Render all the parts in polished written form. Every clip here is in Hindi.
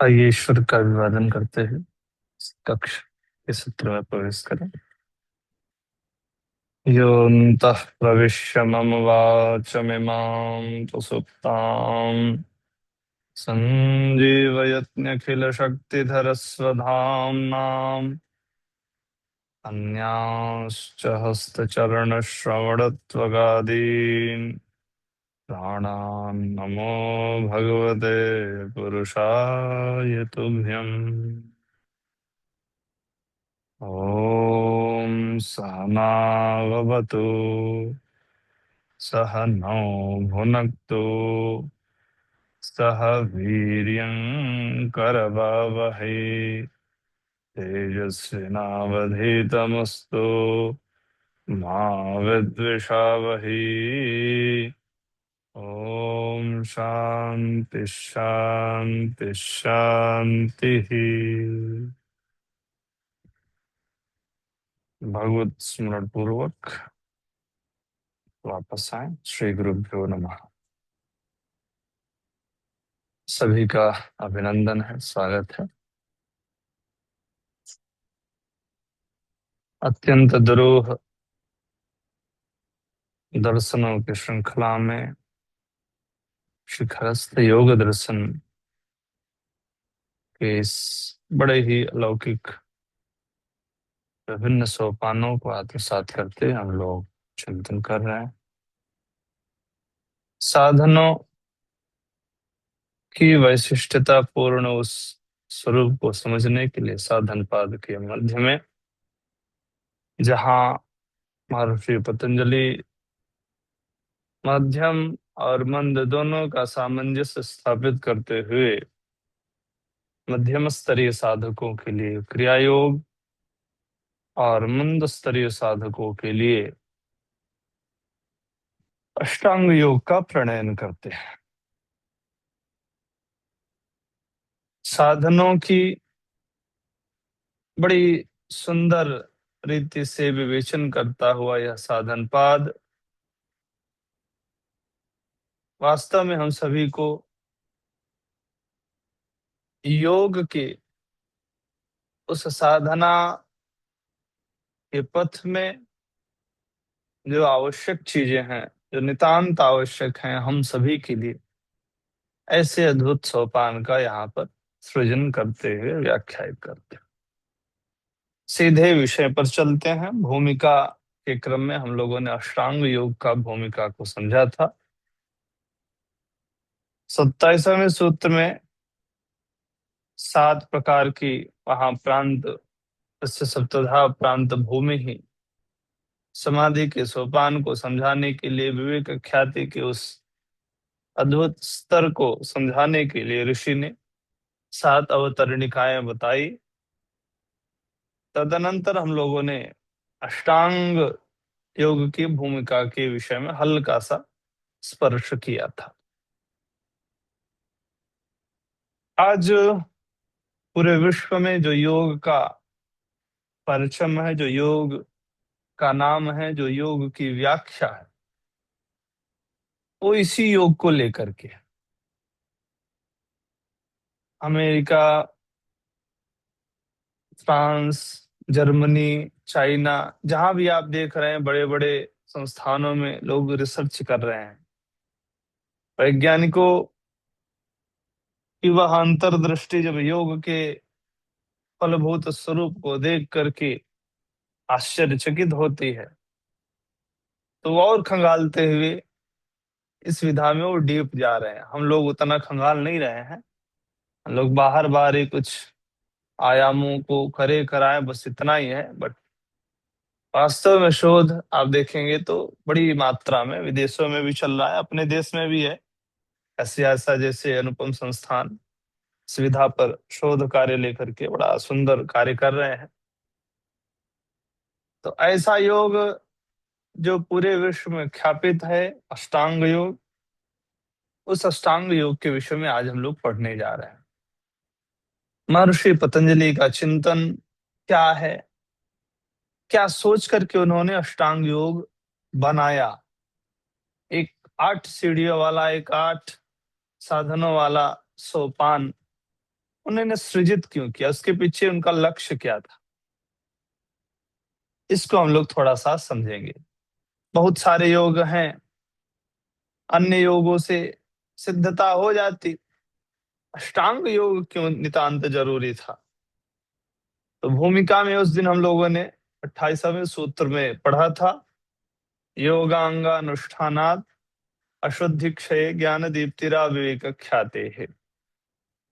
आइए ईश्वर का अभिवादन करते हुए इस कक्ष के सत्र में प्रवेश करें। योऽन्तः प्रविश्य मम वाचमिमां प्रसुप्तां सञ्जीवयत्यखिलशक्तिधरस्वधाम्नां अन्यांश्च हस्तचरणश्रवणत्वगादीन् प्राणान् नमो भगवते पुरुषाय तुभ्यम्। ॐ सहनाववतु सह नौ भुनक्तु सह वीर्यं करवावहै तेजस्विनावधीतमस्तु मा विद्विषावहै। ॐ शान्ति शान्ति शान्तिः। भगवत स्मरण पूर्वक वापस आए। श्री गुरुभ्यो नमः। सभी का अभिनंदन है, स्वागत है। अत्यंत दुरूह दर्शनों की श्रृंखला में शिखरस्थ योग दर्शन के इस बड़े ही अलौकिक विभिन्न सोपानों को आत्मसात करते हम लोग चिंतन कर रहे हैं। साधनों की वैशिष्टता पूर्ण उस स्वरूप को समझने के लिए साधन पाद के मध्य में जहाँ महर्षि पतंजलि मध्यम और मंद दोनों का सामंजस्य स्थापित करते हुए मध्यम स्तरीय साधकों के लिए क्रिया योग और मंद स्तरीय साधकों के लिए अष्टांग योग का प्रणयन करते हैं। साधनों की बड़ी सुंदर रीति से विवेचन करता हुआ यह साधन पाद वास्तव में हम सभी को योग के उस साधना के पथ में जो आवश्यक चीजें हैं, जो नितांत आवश्यक हैं हम सभी के लिए, ऐसे अद्भुत सोपान का यहाँ पर सृजन करते हुए व्याख्यायित करते हैं। सीधे विषय पर चलते हैं। भूमिका के क्रम में हम लोगों ने अष्टांग योग का भूमिका को समझा था। 27वें सूत्र में 7 प्रकार की वहां प्रांत सप्तधा प्रांत भूमि ही समाधि के सोपान को समझाने के लिए, विवेक ख्याति के उस अद्भुत स्तर को समझाने के लिए ऋषि ने 7 अवतरणिकाएं बताई। तदनंतर हम लोगों ने अष्टांग योग की भूमिका के विषय में हल्का सा स्पर्श किया था। आज पूरे विश्व में जो योग का परचम है, जो योग का नाम है, जो योग की व्याख्या है, वो इसी योग को लेकर के है। अमेरिका, फ्रांस, जर्मनी, चाइना, जहां भी आप देख रहे हैं बड़े बड़े संस्थानों में लोग रिसर्च कर रहे हैं। वैज्ञानिकों की वह अंतर्दृष्टि जब योग के फलभूत स्वरूप को देख करके आश्चर्यचकित होती है, तो वो और खंगालते हुए इस विधा में वो डीप जा रहे हैं। हम लोग उतना खंगाल नहीं रहे हैं। हम लोग बाहर बाहर ही कुछ आयामों को करे कराए, बस इतना ही है। बट वास्तव में शोध आप देखेंगे तो बड़ी मात्रा में विदेशों में भी चल रहा है, अपने देश में भी है। ऐसा जैसे अनुपम संस्थान इस विधा पर शोध कार्य लेकर के बड़ा सुंदर कार्य कर रहे हैं। तो ऐसा योग जो पूरे विश्व में ख्यापित है, अष्टांग योग, उस अष्टांग योग के विषय में आज हम लोग पढ़ने जा रहे हैं। महर्षि पतंजलि का चिंतन क्या है, क्या सोच करके उन्होंने अष्टांग योग बनाया। एक 8 सीढ़ियों वाला, एक 8 साधनों वाला सोपान, उन्होंने सृजित क्यों किया, उसके पीछे उनका लक्ष्य क्या था, इसको हम लोग थोड़ा सा समझेंगे। बहुत सारे योग हैं, अन्य योगों से सिद्धता हो जाती, अष्टांग योग क्यों नितांत जरूरी था। तो भूमिका में उस दिन हम लोगों ने 28वें सूत्र में पढ़ा था, योगांगानुष्ठानात् अशुद्धि क्षय ज्ञान दीप्तिरा विवेक ख्याते है।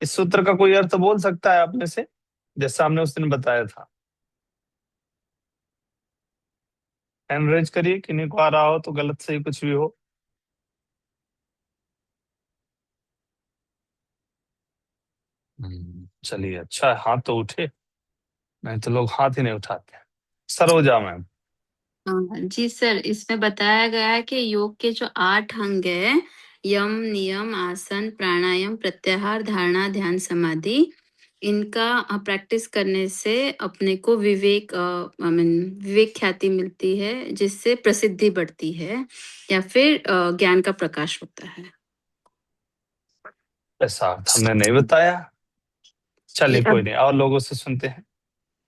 इस सूत्र का कोई अर्थ बोल सकता है आप में से, जैसा हमने उस दिन बताया था? हैंड रेज करिए, किन्हीं को आ रहा हो तो, गलत सही कुछ भी हो। चलिए, अच्छा है हाथ तो उठे, नहीं तो लोग हाथ ही नहीं उठाते। सरोजा मैम। जी सर, इसमें बताया गया है कि योग के जो 8 अंग है, यम, नियम, आसन, प्राणायाम, प्रत्याहार, धारणा, ध्यान, समाधि, इनका प्रैक्टिस करने से अपने को विवेक विवेक ख्याति मिलती है, जिससे प्रसिद्धि बढ़ती है या फिर ज्ञान का प्रकाश होता है। ऐसा अर्थ हमने नहीं बताया, चलिए कोई नहीं, और लोगों से सुनते हैं।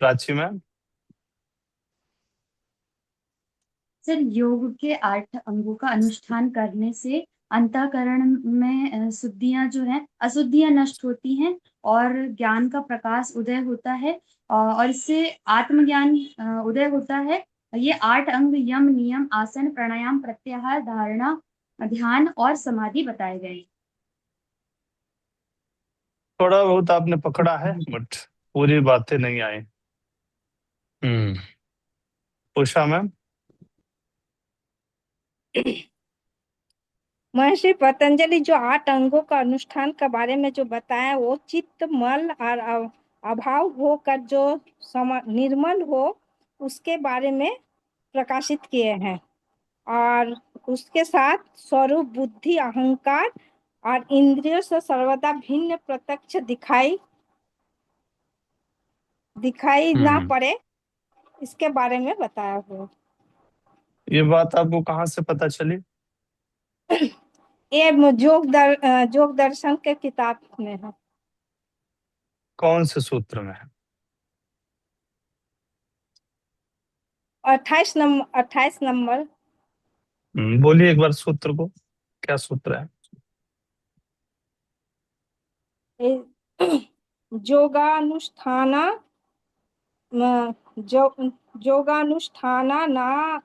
प्राची मैम। सर, योग के 8 अंगों का अनुष्ठान करने से अंतःकरण में शुद्धियां जो है, अशुद्धियां नष्ट होती हैं और ज्ञान का प्रकाश उदय होता है, और इससे आत्मज्ञान उदय होता है। ये 8 अंग यम, नियम, आसन, प्राणायाम, प्रत्याहार, धारणा, ध्यान और समाधि बताए गए। थोड़ा बहुत आपने पकड़ा है, बट पूरी बातें नहीं आई। उषा मैम। महर्षि पतंजलि जो 8 अंगों का अनुष्ठान के बारे में जो बताया, वो चित्त, मल और अभाव होकर जो निर्मल हो, उसके बारे में प्रकाशित किए हैं। और उसके साथ स्वरूप, बुद्धि, अहंकार और इंद्रियों से सर्वदा भिन्न प्रत्यक्ष दिखाई ना पड़े, इसके बारे में बताया हुआ। ये बात आपको कहाँ से पता चली? ये योग दर्शन के किताब में है। कौन से सूत्र में है? 28 नंबर। बोलिए एक बार सूत्र को, क्या सूत्र है? योगानुष्ठाना योगानुष्ठाना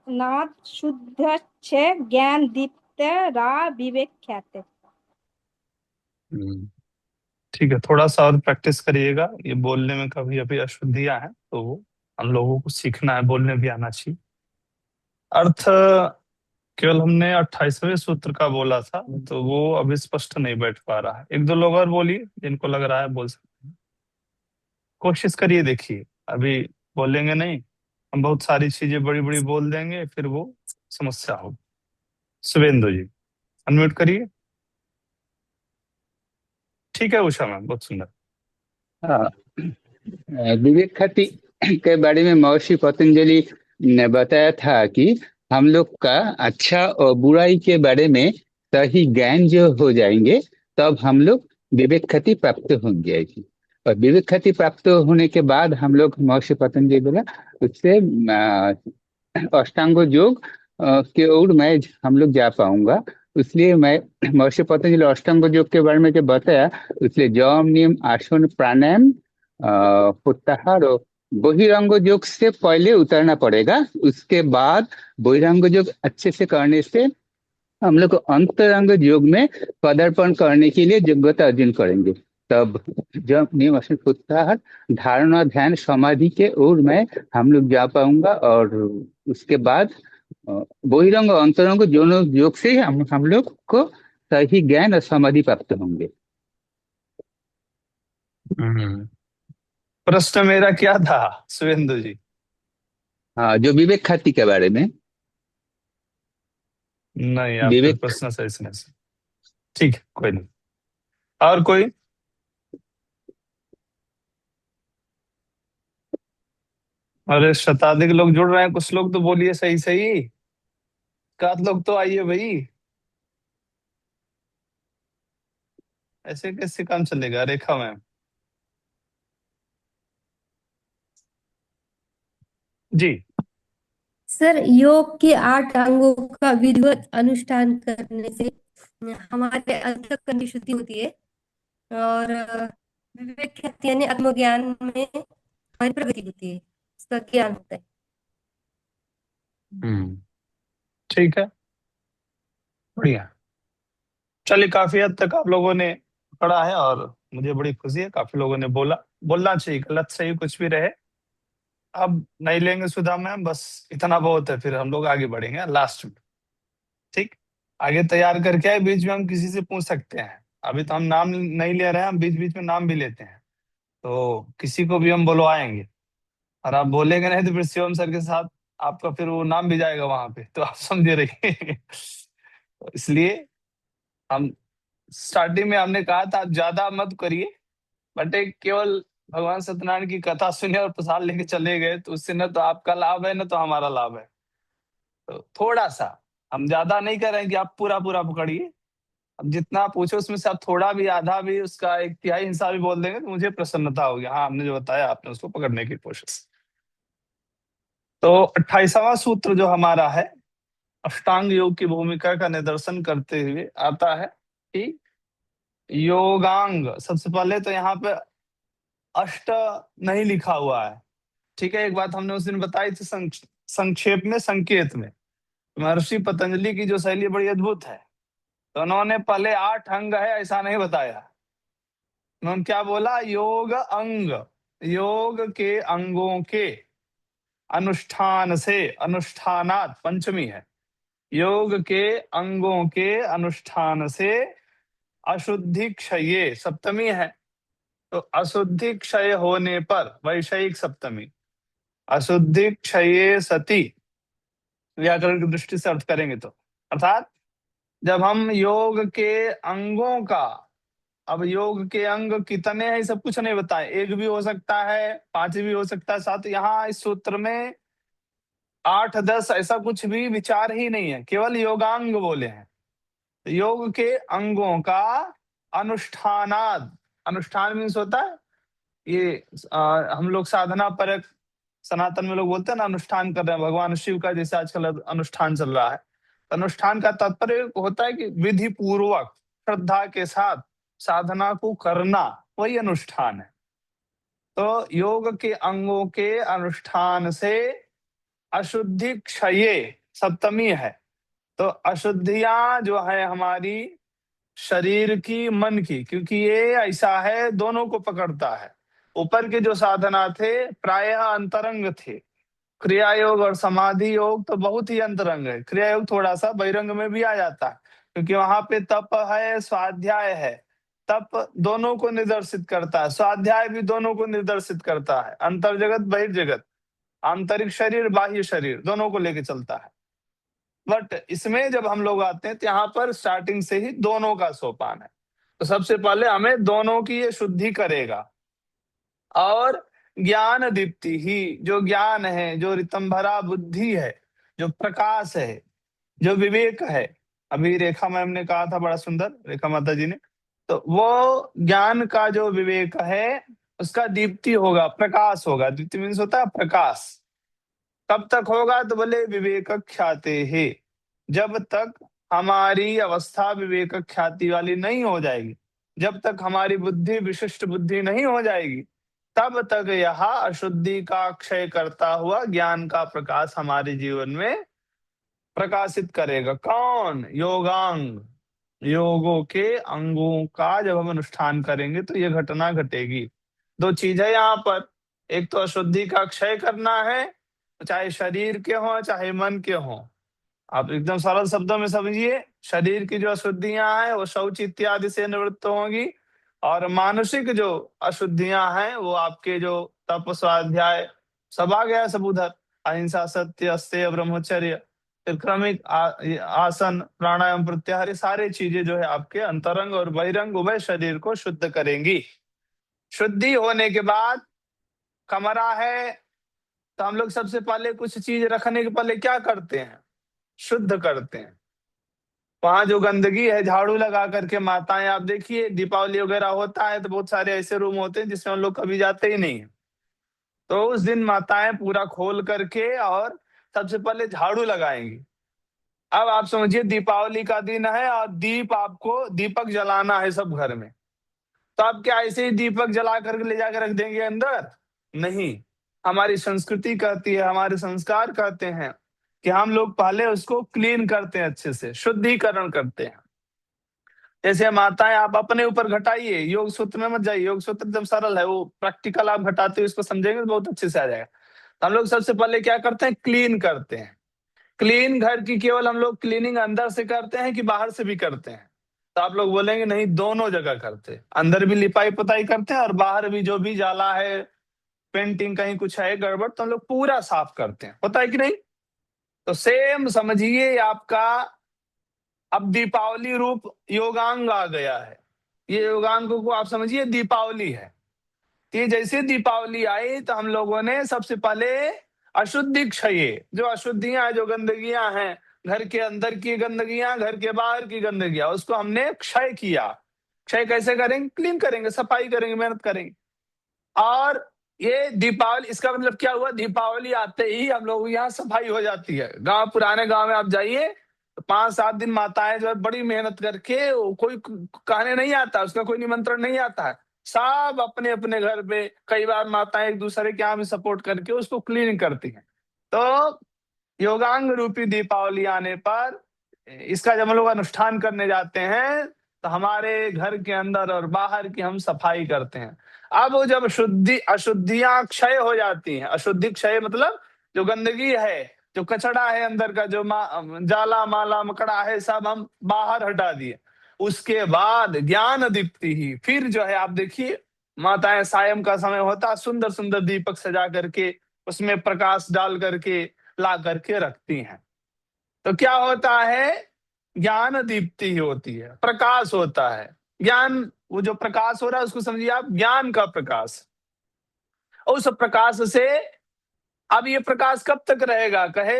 नाद शुद्ध छे ज्ञान दीप्त रा विवेक ख्याते। ठीक है, थोड़ा सा और प्रैक्टिस करिएगा, ये बोलने में कभी अभी अशुद्धियां हैं, तो वो हम लोगों को सीखना है, बोलने भी आना चाहिए। अर्थ केवल हमने 28वें सूत्र का बोला था, तो वो अभी स्पष्ट नहीं बैठ पा रहा है। एक दो लोग और बोलिए, जिनको लग रहा है बोल सकते हैं, कोशिश करिए, देखिए अभी बोलेंगे नहीं, हम बहुत सारी चीजें बड़ी बड़ी बोल देंगे, फिर वो समस्या होगी। शुभेंदु जी, अनम्यूट करिए। ठीक है उषा मैम, बहुत सुंदर। हाँ, विवेक ख्याति के बारे में महर्षि पतंजलि ने बताया था कि हम लोग का अच्छा और बुराई के बारे में सही ज्ञान जो हो जाएंगे, तब हम लोग विवेक ख्याति प्राप्त हो जाएगी। और विवेक ख्याति प्राप्त होने के बाद हम लोग, महर्षि पतंजलि बोला, उससे अष्टांग योग के ओर मैं हम लोग जा पाऊंगा। इसलिए मैं महर्षि पतंजलि अष्टांग योग के बारे में जो बताया, इसलिए जम, नियम, आसन, प्राणायाम, प्रत्याहार और बहिरंग योग से पहले उतरना पड़ेगा। उसके बाद बहिरंग योग अच्छे से करने से हम लोग अंतरंग योग में पदार्पण करने के लिए योग्यता अर्जन करेंगे। तब जब नियम, आसन, प्रत्याहार, धारणा, ध्यान, समाधि के ओर मैं हम लोग जा पाऊंगा। और उसके बाद बहिरंग और अंतरंग दोनों योग से हम लोग को सही ज्ञान और समाधि प्राप्त होंगे। प्रश्न मेरा क्या था शुभेंदु जी? हाँ, जो विवेक ख्याति के बारे में। नहीं, आप फिर विवेक, प्रश्न सही से नहीं। ठीक है, कोई नहीं। और कोई? अरे शताधिक लोग जुड़ रहे हैं, कुछ लोग तो बोलिए सही सही, एकाध लोग तो आइए भाई, ऐसे कैसे काम चलेगा? रेखा मैम। जी। सर, योग के 8 अंगों का विधिवत अनुष्ठान करने से हमारे अंतःकरण की शुद्धि होती है और विवेक ख्याति यानी आत्मज्ञान में हमारी प्रगति होती है, उसका ज्ञान होता है। ठीक है, बढ़िया। चलिए, काफी हद तक आप लोगों ने पढ़ा है और मुझे बड़ी खुशी है, काफी लोगों ने बोलना चाहिए, गलत सही कुछ भी रहे। अब नहीं लेंगे सुधा मैम, बस इतना बहुत है, फिर हम लोग आगे बढ़ेंगे लास्ट में। ठीक, आगे तैयार करके आए, बीच में हम किसी से पूछ सकते हैं। अभी तो हम नाम नहीं ले रहे हैं, हम बीच बीच में नाम भी लेते हैं, तो किसी को भी हम बुलवाएंगे, और आप बोलेंगे नहीं तो फिर शिवम सर के साथ आपका फिर वो नाम भी जाएगा वहां पे, तो आप समझे रहिए। तो इसलिए हम स्टार्टिंग में हमने कहा था, आप ज्यादा मत करिए, बट एक केवल भगवान सत्यनारायण की कथा सुने और प्रसाद लेके चले गए, तो उससे न तो आपका लाभ है न तो हमारा लाभ है। तो थोड़ा सा, हम ज्यादा नहीं कर रहे हैं कि आप पूरा पूरा पकड़िए। अब जितना पूछो उसमें से आप थोड़ा भी, आधा भी, उसका एक तिहाई हिस्सा भी बोल देंगे तो मुझे प्रसन्नता होगी। हाँ, हमने जो बताया आपने उसको पकड़ने की कोशिश। तो 28वां सूत्र जो हमारा है, अष्टांग योग की भूमिका का निदर्शन करते हुए आता है कि योगांग, सबसे पहले तो यहाँ पे अष्ट नहीं लिखा हुआ है, ठीक है। एक बात हमने उस दिन बताई थी संक्षेप में, संकेत में, महर्षि पतंजलि की जो शैली बड़ी अद्भुत है। तो उन्होंने पहले 8 अंग है ऐसा नहीं बताया, उन्होंने क्या बोला, योग अंग, योग के अंगों के अनुष्ठान से, अनुष्ठानात पंचमी है, योग के अंगों के अनुष्ठान से अशुद्धि क्षय सप्तमी है। तो अशुद्धि क्षय होने पर वैषयिक सप्तमी, अशुद्धि क्षय सती, व्याकरण की दृष्टि से अर्थ करेंगे तो, अर्थात जब हम योग के अंगों का, अब योग के अंग कितने हैं सब कुछ नहीं बताए, एक भी हो सकता है, 5 भी हो सकता है, 7, यहाँ इस सूत्र में 8 10 ऐसा कुछ भी विचार ही नहीं है, केवल योगांग बोले हैं। तो योग के अंगों का अनुष्ठानाद, अनुष्ठान मीन्स होता है ये, हम लोग साधना परक सनातन में लोग बोलते हैं ना, अनुष्ठान कर रहे हैं भगवान शिव का, जैसे आजकल अनुष्ठान चल रहा है। तो अनुष्ठान का तात्पर्य होता है कि विधि पूर्वक श्रद्धा के साथ साधना को करना, वही अनुष्ठान है। तो योग के अंगों के अनुष्ठान से अशुद्धि क्षय सप्तमी है। तो अशुद्धियां जो है हमारी शरीर की, मन की, क्योंकि ये ऐसा है दोनों को पकड़ता है। ऊपर के जो साधना थे प्रायः अंतरंग थे, क्रिया योग और समाधि योग तो बहुत ही अंतरंग है, क्रिया योग थोड़ा सा बहिरंग में भी आ जाता है, क्योंकि वहां पे तप है, स्वाध्याय है। तप दोनों को निर्देशित करता है, स्वाध्याय भी दोनों को निर्देशित करता है, अंतर जगत बहिर्जगत, आंतरिक शरीर बाह्य शरीर दोनों को लेके चलता है। बट इसमें जब हम लोग आते हैं तो यहाँ पर स्टार्टिंग से ही दोनों का सोपान है। तो सबसे पहले हमें दोनों की ये शुद्धि करेगा, और ज्ञान दीप्ति ही, जो ज्ञान है, जो रितंभरा बुद्धि है, जो प्रकाश है, जो विवेक है, अभी रेखा मैम ने कहा था बड़ा सुंदर, रेखा माता जी ने, तो वो ज्ञान का जो विवेक है उसका दीप्ति होगा, प्रकाश होगा। दीप्ति मीन्स होता है प्रकाश। कब तक होगा तो बोले विवेक ख्याते है, जब तक हमारी अवस्था विवेक ख्याति वाली नहीं हो जाएगी, जब तक हमारी बुद्धि विशिष्ट बुद्धि नहीं हो जाएगी, तब तक यह अशुद्धि का क्षय करता हुआ ज्ञान का प्रकाश हमारे जीवन में प्रकाशित करेगा। कौन? योगांग, योगों के अंगों का जब हम अनुष्ठान करेंगे तो ये घटना घटेगी। 2 चीज है यहाँ पर, एक तो अशुद्धि का क्षय करना है, चाहे शरीर के हों चाहे मन के हों। आप एकदम सरल शब्दों में समझिए, शरीर की जो अशुद्धियां हैं वो शौच इत्यादि से निवृत्त होंगी, और मानसिक जो अशुद्धियां हैं वो आपके जो तप स्वाध्याय सब आ गया, सब उधर, अहिंसा सत्य अस्तेय ब्रह्मचर्य, फिर क्रमिक आसन प्राणायाम प्रत्याहार, ये सारे चीजें जो है आपके अंतरंग और बहिरंग उभय शरीर को शुद्ध करेंगी। शुद्धि होने के बाद कमरा है, तो हम लोग सबसे पहले कुछ चीज रखने के पहले क्या करते हैं? शुद्ध करते हैं। वहां जो गंदगी है झाड़ू लगा करके, माताएं आप देखिए दीपावली वगैरह होता है तो बहुत सारे ऐसे रूम होते हैं जिसमें हम लोग कभी जाते ही नहीं है, तो उस दिन माताएं पूरा खोल करके और सबसे पहले झाड़ू लगाएंगी। अब आप समझिए दीपावली का दिन है और दीपक जलाना है सब घर में। तो आप क्या ऐसे ही दीपक जला करके ले जाकर रख देंगे अंदर? नहीं। हमारी संस्कृति कहती है, हमारे संस्कार कहते हैं कि हम लोग पहले उसको क्लीन करते हैं, अच्छे से शुद्धिकरण करते हैं। जैसे माताएं, आप अपने ऊपर घटाइए, योग सूत्र में मत जाइए, योग सूत्र एकदम सरल है, वो प्रैक्टिकल आप घटाते हुए इसको समझेंगे तो बहुत अच्छे से आ जाएगा। तो हम लोग सबसे पहले क्या करते हैं? क्लीन करते हैं। क्लीन घर की केवल हम लोग क्लीनिंग अंदर से करते हैं कि बाहर से भी करते हैं? तो आप लोग बोलेंगे नहीं, दोनों जगह करते हैं। अंदर भी लिपाई पुताई करते हैं और बाहर भी जो भी जाला है, पेंटिंग कहीं कुछ है गड़बड़, तो हम लोग पूरा साफ करते हैं। होता है कि नहीं? तो सेम समझिए आपका अब दीपावली रूप योगांग आ गया है। ये योगांग को आप समझिए दीपावली है। ये जैसे दीपावली आई तो हम लोगों ने सबसे पहले अशुद्धि क्षय, जो अशुद्धियां, जो गंदगियां हैं, घर के अंदर की गंदगियां, घर के बाहर की गंदगियां, उसको हमने क्षय किया। क्षय कैसे करेंगे? क्लीन करेंगे, सफाई करेंगे, मेहनत करेंगे। और ये दीपावली, इसका मतलब क्या हुआ? दीपावली आते ही हम लोग यहाँ सफाई हो जाती है। गांव, पुराने गांव में आप जाइए तो 5-7 दिन माताएं जो है बड़ी मेहनत करके, कोई कहने नहीं आता, उसका कोई निमंत्रण नहीं आता है, सब अपने अपने घर पे, कई बार माताएं एक दूसरे के यहाँ भी सपोर्ट करके उसको क्लीन करती हैं। तो योगांग रूपी दीपावली आने पर इसका जब हम लोग अनुष्ठान करने जाते हैं तो हमारे घर के अंदर और बाहर की हम सफाई करते हैं। अब वो जब अशुद्धियां क्षय हो जाती हैं, अशुद्धि क्षय मतलब जो गंदगी है, जो कचड़ा है अंदर का, जो जाला माला मकड़ा है, सब हम बाहर हटा दिए। उसके बाद ज्ञान दीप्ति ही, फिर जो है आप देखिए माताएं सायं का समय होता, सुंदर सुंदर दीपक सजा करके उसमें प्रकाश डाल करके ला करके रखती हैं। तो क्या होता है? ज्ञान दीप्ति ही होती है, प्रकाश होता है। ज्ञान, वो जो प्रकाश हो रहा है उसको समझिए आप ज्ञान का प्रकाश। उस प्रकाश से अब ये प्रकाश कब तक रहेगा? कहे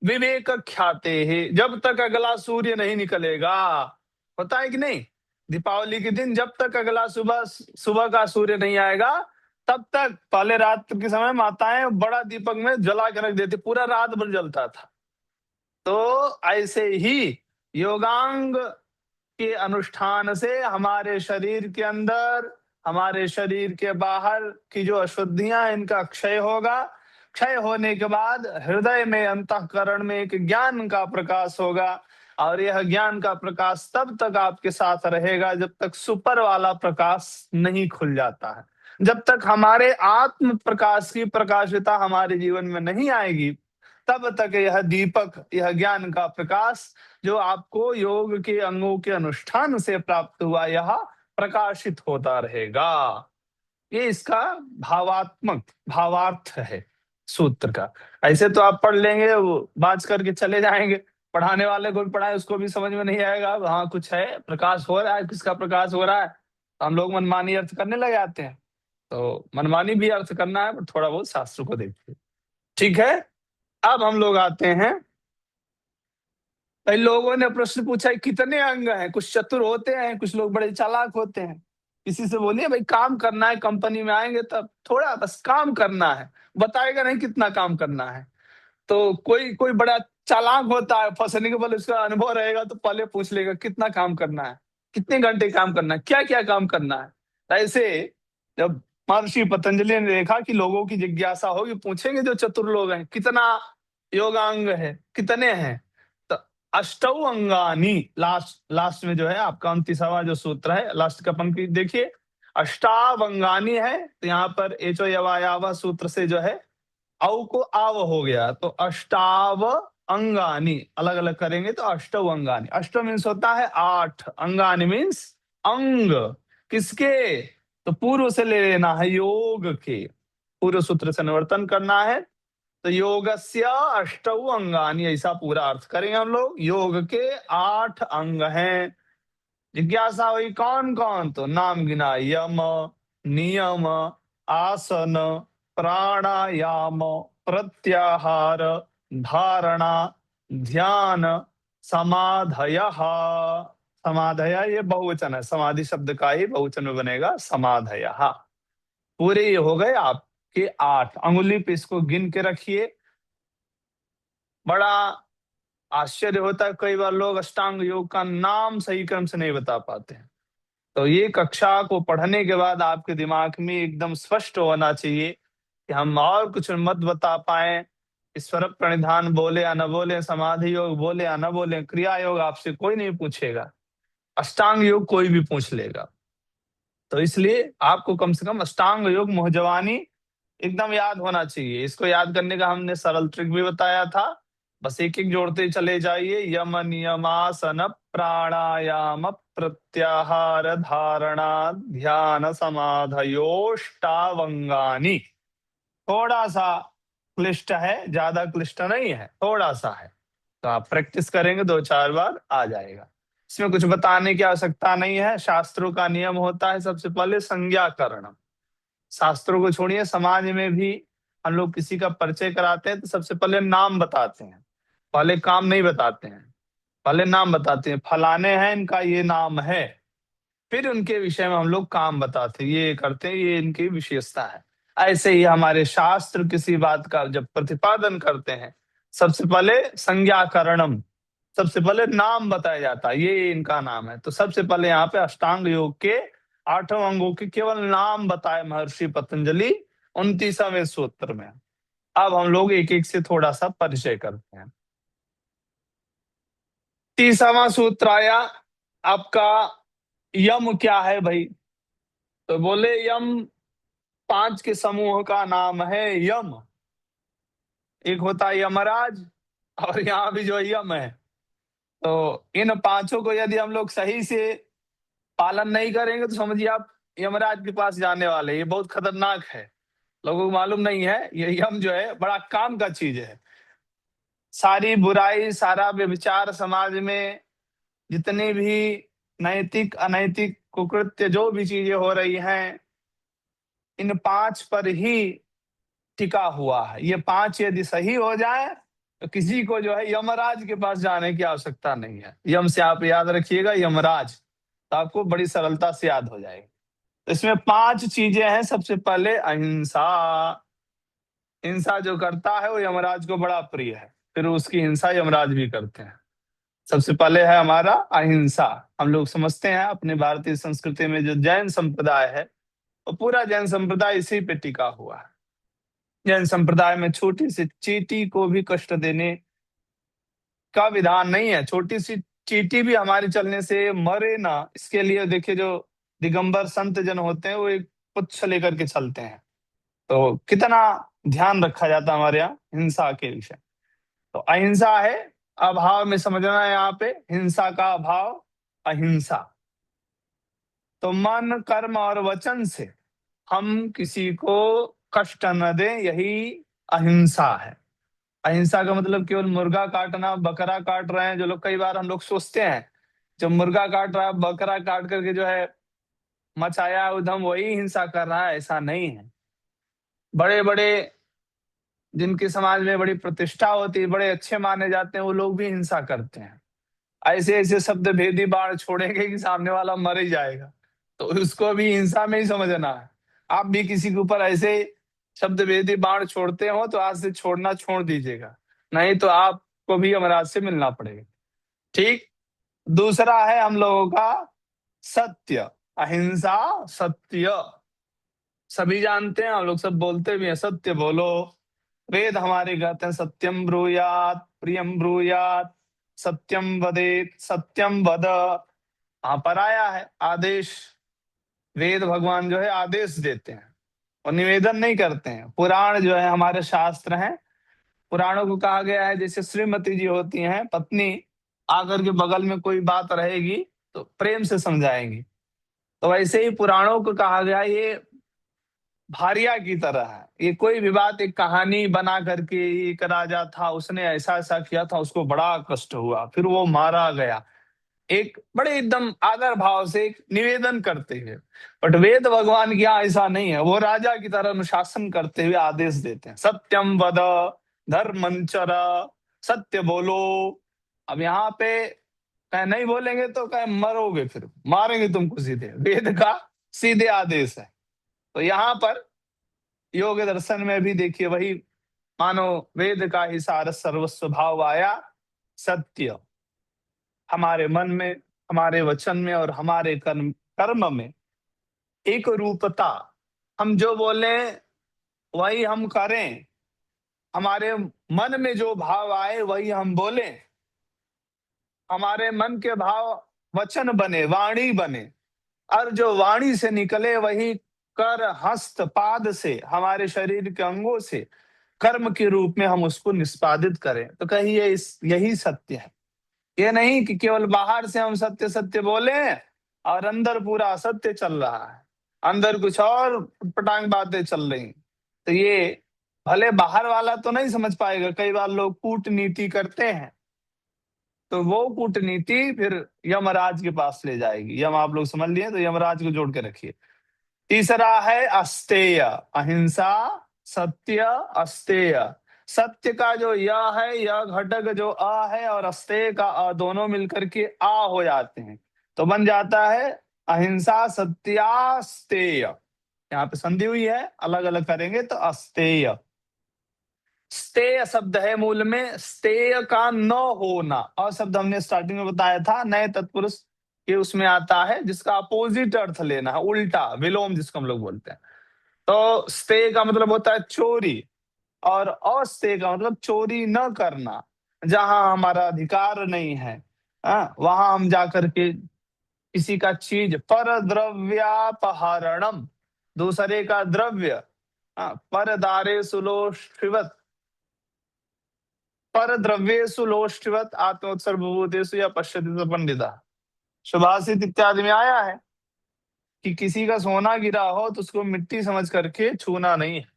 विवेक ख्याते है, जब तक अगला सूर्य नहीं निकलेगा। होता है कि नहीं? दीपावली के दिन जब तक अगला सुबह का सूर्य नहीं आएगा, तब तक पहले रात के समय माताएं बड़ा दीपक में जला के रख देती, पूरा रात भर जलता था। तो ऐसे ही योगांग के अनुष्ठान से हमारे शरीर के अंदर, हमारे शरीर के बाहर की जो अशुद्धियां, इनका क्षय होगा। क्षय होने के बाद हृदय में, अंतःकरण में एक ज्ञान का प्रकाश होगा। और यह ज्ञान का प्रकाश तब तक आपके साथ रहेगा जब तक सुपर वाला प्रकाश नहीं खुल जाता है। जब तक हमारे आत्म प्रकाश की प्रकाशिता हमारे जीवन में नहीं आएगी, तब तक यह दीपक, यह ज्ञान का प्रकाश जो आपको योग के अंगों के अनुष्ठान से प्राप्त हुआ, यह प्रकाशित होता रहेगा। ये इसका भावार्थ है सूत्र का। ऐसे तो आप पढ़ लेंगे, वो बाज करके चले जाएंगे, पढ़ाने वाले को भी पढ़ाए उसको भी समझ में नहीं आएगा। हाँ कुछ है, प्रकाश हो रहा है, किसका प्रकाश हो रहा है, तो हम लोग मनमानी अर्थ करने लग जाते हैं। तो मनमानी भी अर्थ करना है, पर थोड़ा बहुत शास्त्र को देखिए। ठीक है, अब हम लोग आते हैं, कई लोगों ने प्रश्न पूछा कितने अंग हैं? कुछ चतुर होते हैं, कुछ लोग बड़े चालाक होते हैं। किसी से बोलिए भाई काम करना है, कंपनी में आएंगे तब थोड़ा बस काम करना है, बताएगा नहीं कितना काम करना है। तो कोई कोई बड़ा चालाक होता है, फंसने के बाद उसका अनुभव रहेगा तो पहले पूछ लेगा कितना काम करना है, कितने घंटे काम करना है, क्या क्या काम करना है। ऐसे जब महर्षि पतंजलि ने देखा कि लोगों की जिज्ञासा होगी, पूछेंगे जो चतुर लोग हैं कितना योगांग है, कितने हैं, तो अष्टौ अंगानी, लास्ट में जो है आपका 29वां जो सूत्र है, लास्ट का पंक्ति देखिए, अष्टावंगानी है। तो यहाँ पर एचो यवायावा सूत्र से जो है औ को आव हो गया, तो अष्टाव अंगानी अलग अलग करेंगे तो अष्टव अंगानी। अष्ट मीन्स होता है 8, अंगानी मीन्स अंग। किसके? तो पूर्व से ले लेना है, योग के पूर्व सूत्र से निवर्तन करना है। तो योगस्य अष्टौ अंगानी, ऐसा पूरा अर्थ करेंगे हम लोग। योग के 8 अंग हैं। जिज्ञासा हुई कौन कौन? तो नाम गिना, यम, नियम, आसन, प्राणायाम, प्रत्याहार, धारणा, ध्यान, समाधयः। समाधय ये बहुवचन है, समाधि शब्द का ही बहुवचन में बनेगा समाधयः। पूरे ये हो गए आप के 8, अंगुली पे इसको गिन के रखिए। बड़ा आश्चर्य होता है, कई बार लोग अष्टांग योग का नाम सही क्रम से नहीं बता पाते हैं। तो ये कक्षा को पढ़ने के बाद आपके दिमाग में एकदम स्पष्ट होना चाहिए कि हम और कुछ मत बता पाए। ईश्वर प्रणिधान बोले या न बोले, समाधि योग बोले या न बोले, क्रिया योग आपसे कोई नहीं पूछेगा, अष्टांग योग कोई भी पूछ लेगा। तो इसलिए आपको कम से कम अष्टांग योग मुहजवानी एकदम याद होना चाहिए। इसको याद करने का हमने सरल ट्रिक भी बताया था, बस एक एक जोड़ते चले जाइए। यम नियमासन प्राणायाम प्रत्याहार धारणा ध्यान समाधयोष्टावंगानी। थोड़ा सा क्लिष्ट है, ज्यादा क्लिष्ट नहीं है, थोड़ा सा है। तो आप प्रैक्टिस करेंगे 2-4 बार आ जाएगा। इसमें कुछ बताने की आवश्यकता नहीं है। शास्त्रों का नियम होता है सबसे पहले संज्ञाकरणम। शास्त्रों को छोड़िए, समाज में भी हम लोग किसी का परिचय कराते हैं तो सबसे पहले नाम बताते हैं, पहले काम नहीं बताते हैं। पहले नाम बताते हैं, फलाने हैं, इनका ये नाम है, फिर उनके विषय में हम लोग काम बताते हैं, ये करते हैं, ये इनकी विशेषता है। ऐसे ही हमारे शास्त्र किसी बात का जब प्रतिपादन करते हैं, सबसे पहले संज्ञाकरणम, सबसे पहले नाम बताया जाता है, ये इनका नाम है। तो सबसे पहले यहाँ पे अष्टांग योग के 8 अंगों के केवल नाम बताए महर्षि पतंजलि 29वें सूत्र में। अब हम लोग एक एक से थोड़ा सा परिचय करते हैं। 30वां सूत्र आया आपका, यम क्या है भाई? तो बोले यम 5 के समूह का नाम है यम। एक होता है यमराज, और यहाँ भी जो यम है। तो इन 5 को यदि हम लोग सही से पालन नहीं करेंगे तो समझिए आप यमराज के पास जाने वाले। ये बहुत खतरनाक है, लोगों को मालूम नहीं है। ये यम जो है बड़ा काम का चीज है। सारी बुराई, सारा व्यभिचार, समाज में जितनी भी नैतिक अनैतिक कुकृत्य जो भी चीजें हो रही हैं, इन 5 पर ही टिका हुआ है। ये 5 यदि सही हो जाए तो किसी को जो है यमराज के पास जाने की आवश्यकता नहीं है। यम से आप याद रखिएगा यमराज, तो आपको बड़ी सरलता से याद हो जाएगी। तो इसमें 5 चीजें हैं। सबसे पहले अहिंसा। हिंसा जो करता है वो यमराज को बड़ा प्रिय है, फिर उसकी हिंसा यमराज भी करते हैं। सबसे पहले है हमारा अहिंसा। हम लोग समझते हैं अपने भारतीय संस्कृति में जो जैन संप्रदाय है, वो पूरा जैन संप्रदाय इसी पे टिका हुआ है। जैन संप्रदाय में छोटी सी चींटी को भी कष्ट देने का विधान नहीं है। छोटी सी चींटी भी हमारे चलने से मरे ना, इसके लिए देखिए जो दिगंबर संत जन होते हैं वो एक पुच्छ लेकर के चलते हैं। तो कितना ध्यान रखा जाता है हमारे यहाँ हिंसा के विषय। तो अहिंसा है, अभाव में समझना है यहाँ पे, हिंसा का अभाव अहिंसा। तो मन कर्म और वचन से हम किसी को कष्ट न दें, यही अहिंसा है। अहिंसा का मतलब केवल मुर्गा काटना, बकरा काट रहे हैं जो लोग, कई बार हम लोग सोचते हैं जब मुर्गा काट रहा है, बकरा काट करके जो है मचाया उधम, वही हिंसा कर रहा है, ऐसा नहीं है। बड़े बड़े जिनकी समाज में बड़ी प्रतिष्ठा होती है, बड़े अच्छे माने जाते हैं, वो लोग भी हिंसा करते हैं। ऐसे ऐसे शब्द भेदी बाढ़ छोड़ेंगे कि सामने वाला मर ही जाएगा, तो उसको भी हिंसा में ही समझना है। आप भी किसी के ऊपर ऐसे शब्द भेदी बाढ़ छोड़ते हो तो आज से छोड़ना छोड़ दीजिएगा, नहीं तो आपको भी यमराज से मिलना पड़ेगा। ठीक। दूसरा है हम लोगों का सत्य। अहिंसा सत्य सभी जानते हैं, हम लोग सब बोलते भी हैं, सत्य बोलो। वेद हमारे कहते हैं सत्यम ब्रूयात प्रियम ब्रूयात सत्यम वदेत सत्यम वद। वहां पर आया है आदेश। वेद भगवान जो है आदेश देते हैं और निवेदन नहीं करते हैं। पुराण जो है हमारे शास्त्र हैं, पुराणों को कहा गया है जैसे श्रीमती जी होती हैं पत्नी, आकर के बगल में कोई बात रहेगी तो प्रेम से समझाएंगी, तो वैसे ही पुराणों को कहा गया ये भारिया की तरह है। ये कोई भी बात एक कहानी बना करके, एक राजा था उसने ऐसा ऐसा किया था, उसको बड़ा कष्ट हुआ, फिर वो मारा गया, एक बड़े एकदम आदर भाव से एक निवेदन करते हुए। बट वेद भगवान की यहाँ ऐसा नहीं है, वो राजा की तरह अनुशासन करते हुए आदेश देते हैं, सत्यम वद धर्मं चर, सत्य बोलो। अब यहाँ पे कहे नहीं बोलेंगे तो कहे मरोगे, फिर मारेंगे तुमको सीधे। वेद का सीधे आदेश है। तो यहाँ पर योग दर्शन में भी देखिए वही मानो वेद का ही सार सर्वस्व भाव आया सत्य। हमारे मन में, हमारे वचन में और हमारे कर्म कर्म में एक रूपता। हम जो बोले वही हम करें, हमारे मन में जो भाव आए वही हम बोले, हमारे मन के भाव वचन बने, वाणी बने, और जो वाणी से निकले वही कर हस्त पाद से, हमारे शरीर के अंगों से कर्म के रूप में हम उसको निष्पादित करें। तो कहिए यही सत्य है। ये नहीं कि केवल बाहर से हम सत्य सत्य बोले और अंदर पूरा असत्य चल रहा है, अंदर कुछ और पटांग बातें चल रही। तो ये भले बाहर वाला तो नहीं समझ पाएगा। कई बार लोग कूटनीति करते हैं, तो वो कूटनीति फिर यमराज के पास ले जाएगी। यम आप लोग समझ लिए तो यमराज को जोड़ के रखिए। तीसरा है अस्तेय, अहिंसा, सत्य, अस्तेय। सत्य का जो य है, य घटक जो अ है, और अस्तेय का अ दोनों मिलकर के आ हो जाते हैं, तो बन जाता है अहिंसा सत्यास्तेय। यहाँ पे संधि हुई है, अलग अलग करेंगे तो अस्तेय। स्तेय शब्द है मूल में, स्तेय का न होना। और शब्द हमने स्टार्टिंग में बताया था, नए तत्पुरुष के उसमें आता है, जिसका अपोजिट अर्थ लेना है, उल्टा, विलोम जिसको हम लोग बोलते हैं। तो स्तेय का मतलब होता है चोरी, और अस्तेय का मतलब चोरी न करना। जहां हमारा अधिकार नहीं है, वहां हम जाकर के किसी का चीज, पर द्रव्यापहरणम, दूसरे का द्रव्य, पर दारे सुलोष्ठिवत, पर द्रव्येषु लोष्ठिवत आत्मोत्सर्गभूतेषु या पश्यति पंडिता। सुभाषित इत्यादि में आया है कि किसी का सोना गिरा हो तो उसको मिट्टी समझ करके छूना नहीं है।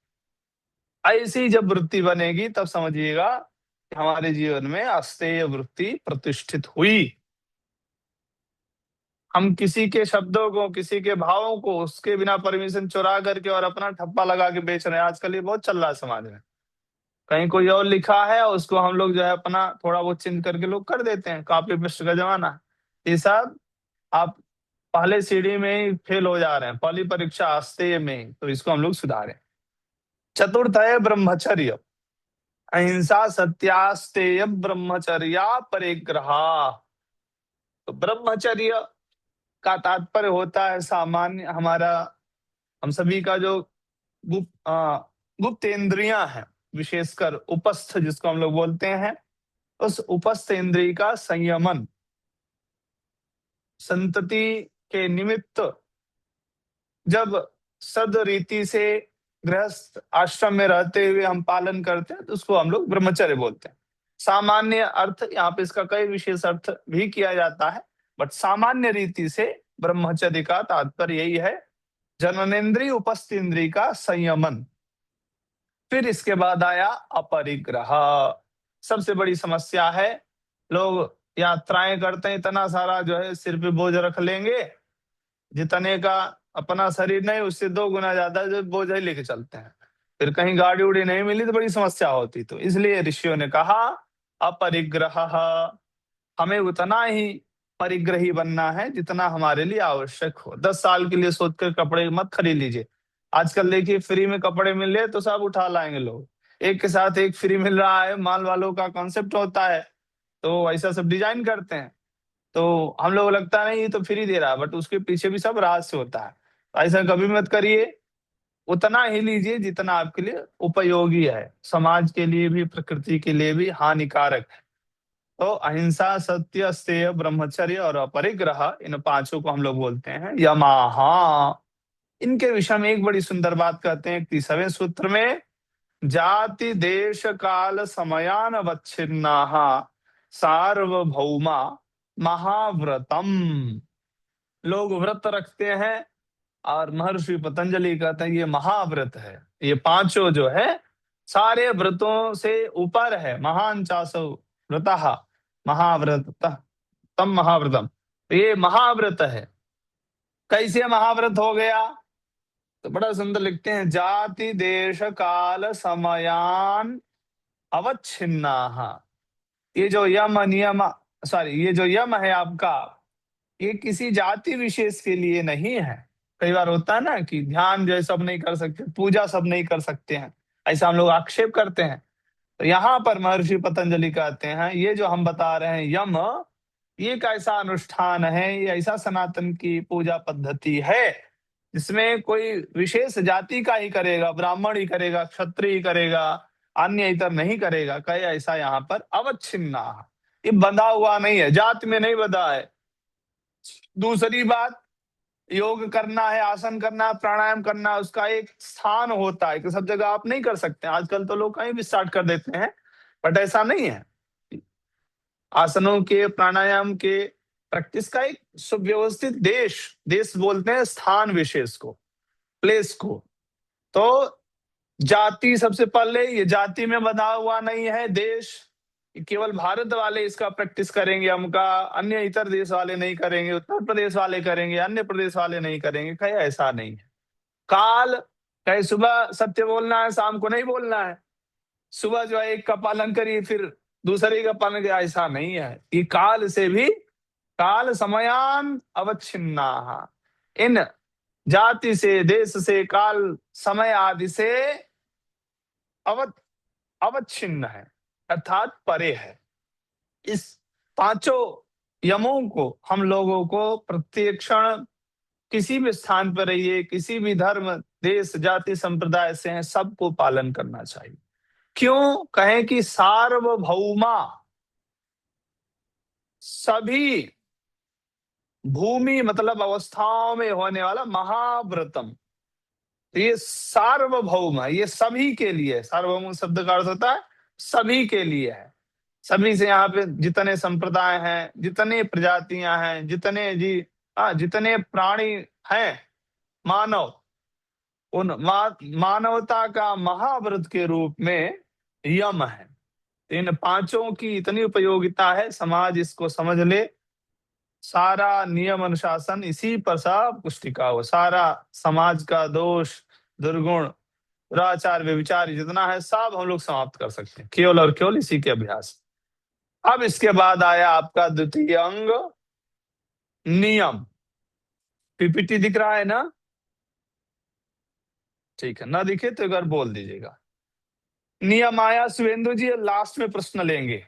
ऐसी जब वृत्ति बनेगी तब समझिएगा कि हमारे जीवन में अस्तेय वृत्ति प्रतिष्ठित हुई। हम किसी के शब्दों को, किसी के भावों को उसके बिना परमिशन चुरा करके और अपना ठप्पा लगा के बेच रहे हैं। आजकल ये बहुत चल रहा है समाज में। कहीं कोई और लिखा है और उसको हम लोग जो है अपना थोड़ा बहुत चेंज करके लोग कर देते हैं। कॉपी पेस्ट का जमाना है। ये सब आप पहले सीढ़ी में ही फेल हो जा रहे हैं, पहली परीक्षा अस्तेय में ही, तो इसको हम लोग सुधारें। चतुर्थ है ब्रह्मचर्य, अहिंसा सत्यास्तेय ब्रह्मचर्या परिग्रहा। तो ब्रह्मचर्य का तात्पर्य होता है सामान्य हमारा, हम सभी का जो गुप्त इंद्रियां हैं, विशेषकर उपस्थ जिसको हम लोग बोलते हैं, उस उपस्थ इंद्रिय का संयमन। संतति के निमित्त जब सद रीति से गृहस्थ आश्रम में रहते हुए हम पालन करते हैं तो उसको हम लोग ब्रह्मचर्य बोलते हैं। सामान्य अर्थ, यहाँ पे इसका कई विशेष अर्थ भी किया जाता है, बट सामान्य रीति से ब्रह्मचर्य का तात्पर्य यही है, जननेन्द्रिय उपस्थ इंद्रिय का संयमन। फिर इसके बाद आया अपरिग्रह। सबसे बड़ी समस्या है, लोग यात्राएं करते हैं, इतना सारा जो है सिर पे बोझ रख लेंगे, जितने का अपना शरीर नहीं उससे 2 गुना ज्यादा जो बोझ ही लेके चलते हैं। फिर कहीं गाड़ी उड़ी नहीं मिली तो बड़ी समस्या होती। तो इसलिए ऋषियों ने कहा अपरिग्रह, हमें उतना ही परिग्रही बनना है जितना हमारे लिए आवश्यक हो। 10 साल के लिए सोचकर कपड़े मत खरीद लीजिए। आजकल देखिए फ्री में कपड़े मिल रहे तो सब उठा लाएंगे लोग, एक के साथ एक फ्री मिल रहा है, माल वालों का कॉन्सेप्ट होता है, तो ऐसा सब डिजाइन करते हैं। तो हम लोग लगता नहीं ये तो फ्री दे रहा है, बट उसके पीछे भी सब रहस्य होता है। तो ऐसा कभी मत करिए, उतना ही लीजिए जितना आपके लिए उपयोगी है, समाज के लिए भी, प्रकृति के लिए भी हानिकारक है। तो अहिंसा, सत्य, अस्तेय, ब्रह्मचर्य और अपरिग्रह, इन 5 को हम लोग बोलते हैं यमाहा। इनके विषय में एक बड़ी सुंदर बात कहते हैं 30वें सूत्र में, जाति देश काल समयानवच्छिन्ना सार्वभौमा महाव्रतम। लोग व्रत रखते हैं और महर्षि पतंजलि कहते हैं ये महाव्रत है। ये 5 जो है सारे व्रतों से ऊपर है। महान चासो व्रतः महाव्रत तम महाव्रतम, ये महाव्रत है। कैसे महाव्रत हो गया? तो बड़ा सुंदर लिखते हैं, जाति देश काल समयान अवच्छिन्ना। ये जो यम नियम, ये जो यम है आपका, ये किसी जाति विशेष के लिए नहीं है। कई बार होता है ना कि ध्यान जो है सब नहीं कर सकते, पूजा सब नहीं कर सकते हैं, ऐसा हम लोग आक्षेप करते हैं। तो यहाँ पर महर्षि पतंजलि कहते हैं ये जो हम बता रहे हैं यम, ये एक ऐसा अनुष्ठान है, ये ऐसा सनातन की पूजा पद्धति है जिसमें कोई विशेष जाति का ही करेगा, ब्राह्मण ही करेगा, क्षत्रिय ही करेगा, अन्य इतर नहीं करेगा। कहे ऐसा यहाँ पर अवच्छिन्ना, ये बंधा हुआ नहीं है, जात में नहीं बंधा है। दूसरी बात, योग करना है, आसन करना है, प्राणायाम करना है, उसका एक स्थान होता है कि सब जगह आप नहीं कर सकते। आजकल तो लोग कहीं भी स्टार्ट कर देते हैं, बट ऐसा नहीं है। आसनों के, प्राणायाम के प्रैक्टिस का एक सुव्यवस्थित देश बोलते हैं स्थान विशेष को, प्लेस को। तो जाति सबसे पहले, ये जाति में बंधा हुआ नहीं है देश, केवल भारत वाले इसका प्रैक्टिस करेंगे, हमका अन्य इतर देश वाले नहीं करेंगे, उत्तर प्रदेश वाले करेंगे, अन्य प्रदेश वाले नहीं करेंगे। कहे ऐसा नहीं है। काल, कहे सुबह सत्य बोलना है, शाम को नहीं बोलना है। सुबह जो है एक का पालन करिए, फिर दूसरे का पालन करिए, ऐसा नहीं है। ये काल से भी, काल समयान अवच्छिन्ना, इन जाति से, देश से, काल, समय आदि से अवच्छिन्न है, अर्थात परे है। इस पांचों यमों को हम लोगों को प्रत्येक क्षण किसी भी स्थान पर रहिए, किसी भी धर्म, देश, जाति, संप्रदाय से हैं, सबको पालन करना चाहिए। क्यों? कहें कि सार्वभौमा, सभी भूमि मतलब अवस्थाओं में होने वाला महाव्रतम, तो ये सार्वभौम है, ये सभी के लिए। सार्वभौम शब्द का अर्थ होता है सभी के लिए है। सभी से यहाँ पे जितने संप्रदाय हैं, जितने प्रजातियां हैं, जितने प्राणी हैं, मानव, उन मानवता का महाव्रत के रूप में यम है। इन पांचों की इतनी उपयोगिता है, समाज इसको समझ ले। सारा नियम अनुशासन इसी पर सब कुछ टिका हो। सारा समाज का दोष, दुर्गुण, दुराचार, व्यभिचार जितना है सब हम लोग समाप्त कर सकते हैं केवल और केवल इसी के अभ्यास। अब इसके बाद आया आपका द्वितीय अंग नियम। पीपीटी दिख रहा है ना? ठीक है, ना दिखे तो एक बार बोल दीजिएगा। नियम आया। सुवेंदु जी लास्ट में प्रश्न लेंगे,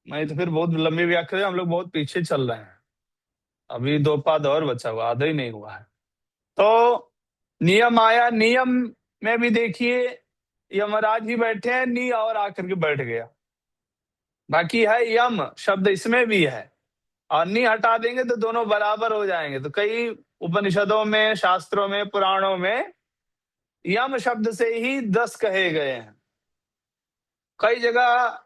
नहीं तो फिर बहुत लंबी व्याख्या, हम लोग बहुत पीछे चल रहे हैं। अभी 2 पाद और बचा हुआ, आधा ही नहीं हुआ है। तो नियम आया। नियम में भी देखिए यमराज ही बैठे हैं, नी और आकर के बैठ गया। बाकी है यम शब्द, इसमें भी है, और नी हटा देंगे तो दोनों बराबर हो जाएंगे। तो कई उपनिषदों में, शास्त्रों में, पुराणों में यम शब्द से ही 10 कहे गए हैं। कई जगह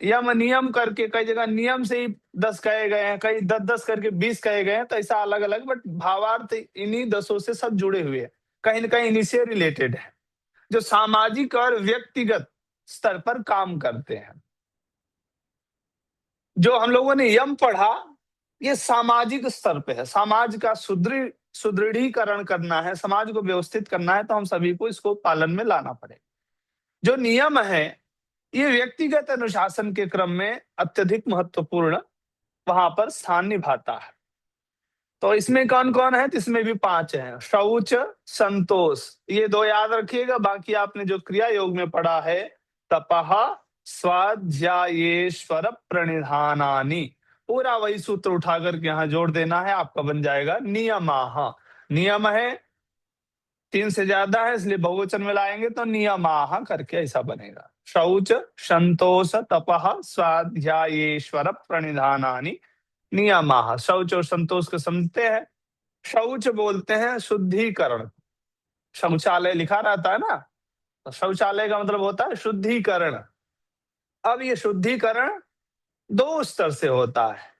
यम नियम करके, कई जगह नियम से ही 10 कहे गए हैं, कई 10-10 करके 20 कहे गए हैं। तो ऐसा अलग अलग, बट भावार्थ इन्हीं 10 से सब जुड़े हुए हैं, कहीं ना कहीं इन्हीं से रिलेटेड है, जो सामाजिक और व्यक्तिगत स्तर पर काम करते हैं। जो हम लोगों ने यम पढ़ा, ये सामाजिक स्तर पे है। समाज का सुदृढ़ीकरण करना है, समाज को व्यवस्थित करना है, तो हम सभी को इसको पालन में लाना पड़ेगा। जो नियम है, ये व्यक्तिगत अनुशासन के क्रम में अत्यधिक महत्वपूर्ण वहां पर स्थान निभाता है। तो इसमें कौन कौन है? तो इसमें भी 5 हैं। शौच, संतोष, ये 2 याद रखिएगा। बाकी आपने जो क्रिया योग में पढ़ा है, तपः, स्वाध्यायेश्वर प्रणिधानानि, पूरा वही सूत्र उठा करके यहाँ जोड़ देना है, आपका बन जाएगा नियमाः। नियम है, 3 से ज्यादा है इसलिए बहुवचन में लाएंगे तो नियमाः करके ऐसा बनेगा। शौच, संतोष, तपः, स्वाध्यायेश्वर प्रणिधानानि नियमाः। शौच और संतोष को समझते हैं। शौच बोलते हैं शुद्धिकरण। शौचालय लिखा रहता है ना, तो शौचालय का मतलब होता है शुद्धिकरण। अब ये शुद्धिकरण 2 स्तर से होता है।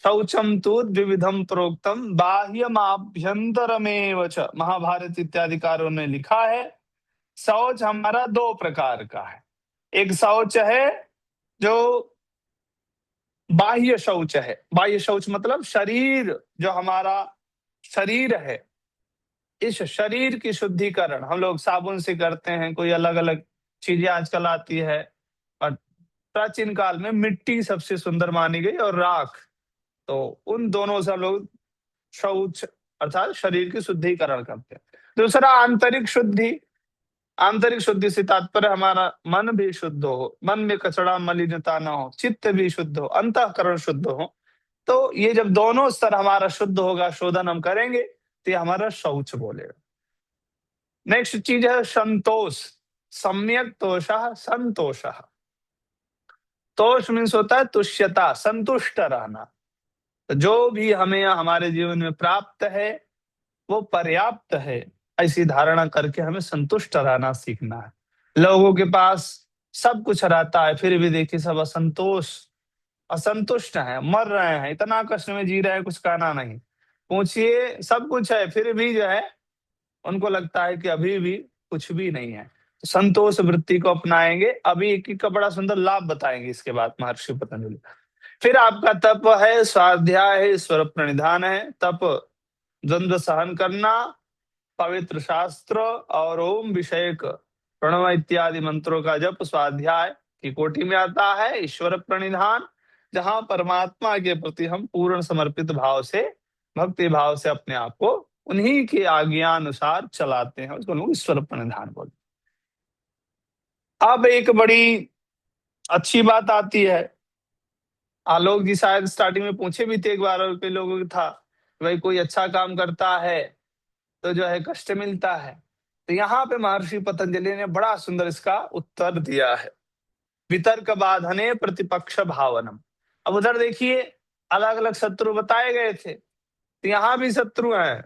शौचम तु द्विविधम प्रोक्तम बाह्यम आभ्यंतरमेव च, महाभारत इत्यादि कारों ने लिखा है। शौच हमारा 2 प्रकार का है। एक शौच है जो बाह्य शौच है। बाह्य शौच मतलब शरीर, जो हमारा शरीर है, इस शरीर की शुद्धिकरण हम लोग साबुन से करते हैं, कोई अलग अलग चीजें आजकल आती है, और प्राचीन काल में मिट्टी सबसे सुंदर मानी गई और राख, तो उन दोनों से हम लोग शौच अर्थात शरीर की शुद्धिकरण करते हैं। दूसरा आंतरिक शुद्धि, आंतरिक शुद्धि से तात्पर्य हमारा मन भी शुद्ध हो, मन में कचड़ा मलिनता न हो, चित्त भी शुद्ध हो, अंतःकरण शुद्ध हो। तो ये जब दोनों स्तर हमारा शुद्ध होगा, शोधन हम करेंगे, तो ये हमारा शौच बोलेगा। नेक्स्ट चीज है संतोष, सम्यक तोषः संतोषः। तोष मीन्स होता है तुष्यता, संतुष्ट रहना। तो जो भी हमें हमारे जीवन में प्राप्त है वो पर्याप्त है, ऐसी धारणा करके हमें संतुष्ट रहना सीखना है। लोगों के पास सब कुछ रहता है, फिर भी देखिए सब असंतुष्ट हैं, मर रहे हैं, इतना कष्ट में जी रहे हैं, कुछ कहना नहीं। पूछिए सब कुछ है, फिर भी जो है उनको लगता है कि अभी भी कुछ भी नहीं है। तो संतोष वृत्ति को अपनाएंगे। अभी एक का बड़ा सुंदर लाभ बताएंगे इसके बाद महर्षि पतंजलि। फिर आपका तप है, स्वाध्याय है, ईश्वर प्रणिधान है। तप द्वंद्व सहन करना, पवित्र शास्त्र और ओम विषयक प्रणव इत्यादि मंत्रों का जप स्वाध्याय की कोटि में आता है। ईश्वर प्रणिधान, जहां परमात्मा के प्रति हम पूर्ण समर्पित भाव से, भक्ति भाव से अपने आप को उन्हीं की आज्ञानुसार चलाते हैं, उसको लोग ईश्वर प्रणिधान बोलते हैं। अब एक बड़ी अच्छी बात आती है, आलोक जी शायद स्टार्टिंग में पूछे भी थे एक बार, और कई लोगों का था भाई कोई अच्छा काम करता है तो जो है कष्ट मिलता है। तो यहाँ पे महर्षि पतंजलि ने बड़ा सुंदर इसका उत्तर दिया है। वितर्क बाधने प्रतिपक्ष भावनम। अब उधर देखिए अलग अलग शत्रु बताए गए थे, तो यहाँ भी शत्रु हैं।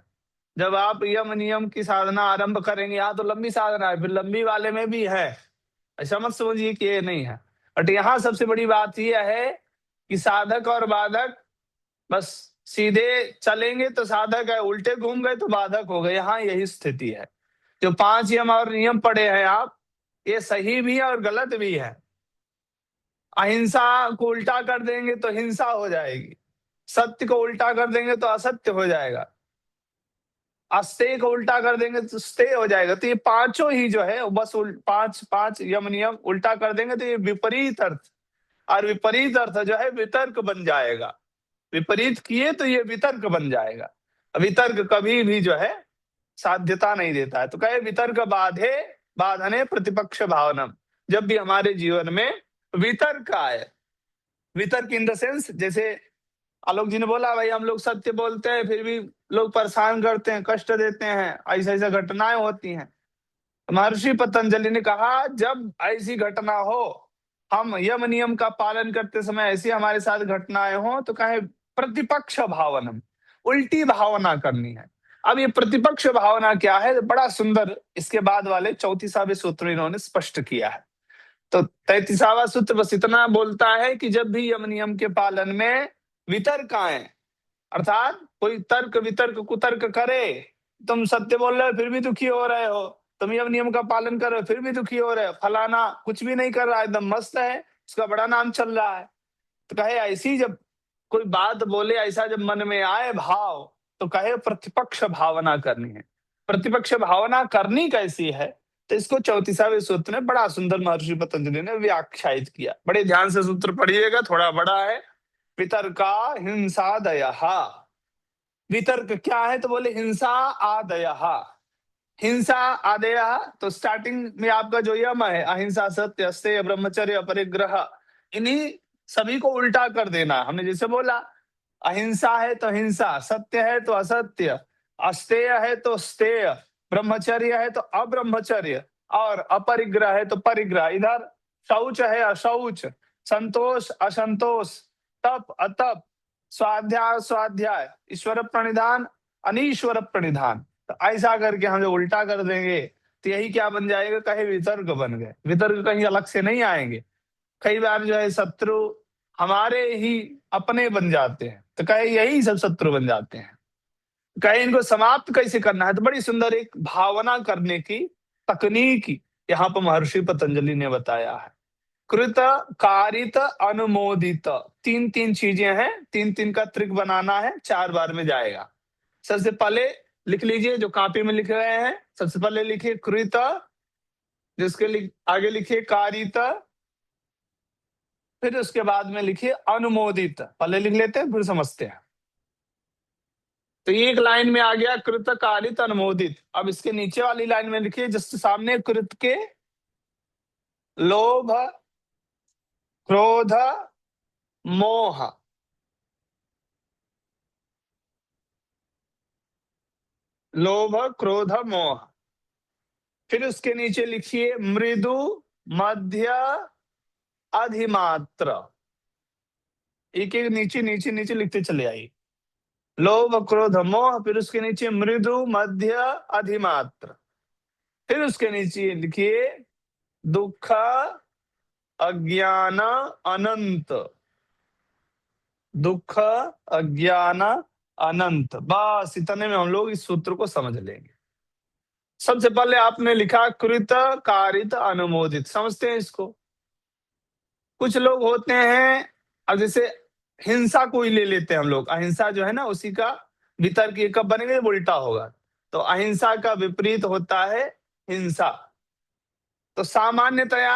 जब आप यम नियम की साधना आरंभ करेंगे, यहाँ तो लंबी साधना है, फिर लंबी वाले में भी है, ऐसा मत समझिए कि ये नहीं है। बट यहाँ सबसे बड़ी बात यह है कि साधक और बाधक बस सीधे चलेंगे तो साधक है, उल्टे घूम गए तो बाधक हो गए। यहाँ यही स्थिति है। जो 5 यम और नियम पढ़े हैं आप, ये सही भी है और गलत भी है। अहिंसा को उल्टा कर देंगे तो हिंसा हो जाएगी, सत्य को उल्टा कर देंगे तो असत्य हो जाएगा, अस्तेय को उल्टा कर देंगे तो स्तेय हो जाएगा। तो ये पांचों ही जो है बस पांच यम नियम उल्टा कर देंगे तो ये विपरीत अर्थ, और विपरीत अर्थ जो है वितर्क बन जाएगा। विपरीत किए तो ये वितर्क बन जाएगा। वितर्क कभी भी जो है साध्यता नहीं देता है। तो कहे वितर्क बाधने प्रतिपक्ष भावनम। जब भी हमारे जीवन में वितर्क आए, वितर्क इन द सेंस, जैसे आलोक जी ने बोला भाई हम लोग सत्य बोलते हैं फिर भी लोग परेशान करते हैं, कष्ट देते हैं, ऐसा ऐसा घटनाएं होती हैं। महर्षि पतंजलि ने कहा जब ऐसी घटना हो, हम यम नियम का पालन करते समय ऐसी हमारे साथ घटनाएं हो, तो कहे प्रतिपक्ष भावनम, उल्टी भावना करनी है। अब ये प्रतिपक्ष भावना क्या है, बड़ा सुंदर इसके बाद वाले 34वें सूत्र इन्होंने स्पष्ट किया है। तो 33वां सूत्र बस इतना बोलता है कि जब भी यम नियम के पालन में वितर्क आए, अर्थात कोई तर्क वितर्क कुतर्क करे, तुम सत्य बोल रहे हो फिर भी दुखी हो रहे हो, तुम यम नियम का पालन कर रहे हो फिर भी दुखी हो रहे हो, फलाना कुछ भी नहीं कर रहा एकदम मस्त है, उसका बड़ा नाम चल रहा है। तो कहे ऐसी जब कोई बात बोले, ऐसा जब मन में आए भाव, तो कहे प्रतिपक्ष भावना करनी है। प्रतिपक्ष भावना करनी कैसी है, तो इसको 34वें सूत्र ने बड़ा सुंदर महर्षि पतंजलि ने व्याख्यायित किया। बड़े ध्यान से सूत्र पढ़िएगा, थोड़ा बड़ा है। वितर्का हिंसादयः। वितर्क क्या है, तो बोले हिंसा आदयः। हिंसा आदयः, तो स्टार्टिंग में आपका जो यम है अहिंसा, सत्य, अस्तेय, ब्रह्मचर्य, परिग्रह, इन्हीं सभी को उल्टा कर देना। हमने जैसे बोला अहिंसा है तो हिंसा, सत्य है तो असत्य, अस्तेय है तो स्तेय, ब्रह्मचर्य है तो अब्रह्मचर्य, और अपरिग्रह है तो परिग्रह। इधर शौच है अशौच, संतोष असंतोष, तप अतप, स्वाध्याय स्वाध्याय, ईश्वर प्रणिधान अनीश्वर प्रणिधान। तो ऐसा करके हम जो उल्टा कर देंगे तो यही क्या बन जाएगा, कहीं वितर्क बन गए। वितर्क कहीं अलग से नहीं आएंगे। कई बार जो है शत्रु हमारे ही अपने बन जाते हैं, तो कहे यही सब शत्रु बन जाते हैं। कहे इनको समाप्त कैसे करना है, तो बड़ी सुंदर एक भावना करने की तकनीक यहाँ पर महर्षि पतंजलि ने बताया है। कृत कारित अनुमोदित, 3 चीजें हैं, 3 का त्रिक बनाना है, 4 बार में जाएगा। सबसे पहले लिख लीजिए जो कॉपी में लिख रहे हैं, सबसे पहले लिखिए कृत, जिसके आगे लिखिए कारित, फिर उसके बाद में लिखिए अनुमोदित। पहले लिख लेते हैं फिर समझते हैं। तो ये एक लाइन में आ गया कृत कारित अनुमोदित। अब इसके नीचे वाली लाइन में लिखिए जिसके सामने कृत के लोभ, क्रोध, मोह। लोभ, क्रोध, मोह। फिर उसके नीचे लिखिए मृदु, मध्य, अधिमात्र। एक एक नीचे नीचे नीचे लिखते चले आइए। लोभ, क्रोध, मोह, फिर उसके नीचे मृदु, मध्य, अधिमात्र। फिर उसके नीचे लिखिए दुख, अज्ञान, अनंत। दुख, अज्ञान, अनंत। बस इतने में हम लोग इस सूत्र को समझ लेंगे। सबसे पहले आपने लिखा कृत कारित अनुमोदित, समझते हैं इसको। कुछ लोग होते हैं, अब जैसे हिंसा को ही ले लेते हैं हम लोग। अहिंसा जो है ना, उसी का वितर्क ये कब बनेगा, वो उल्टा होगा। तो अहिंसा का विपरीत होता है हिंसा। तो सामान्यतया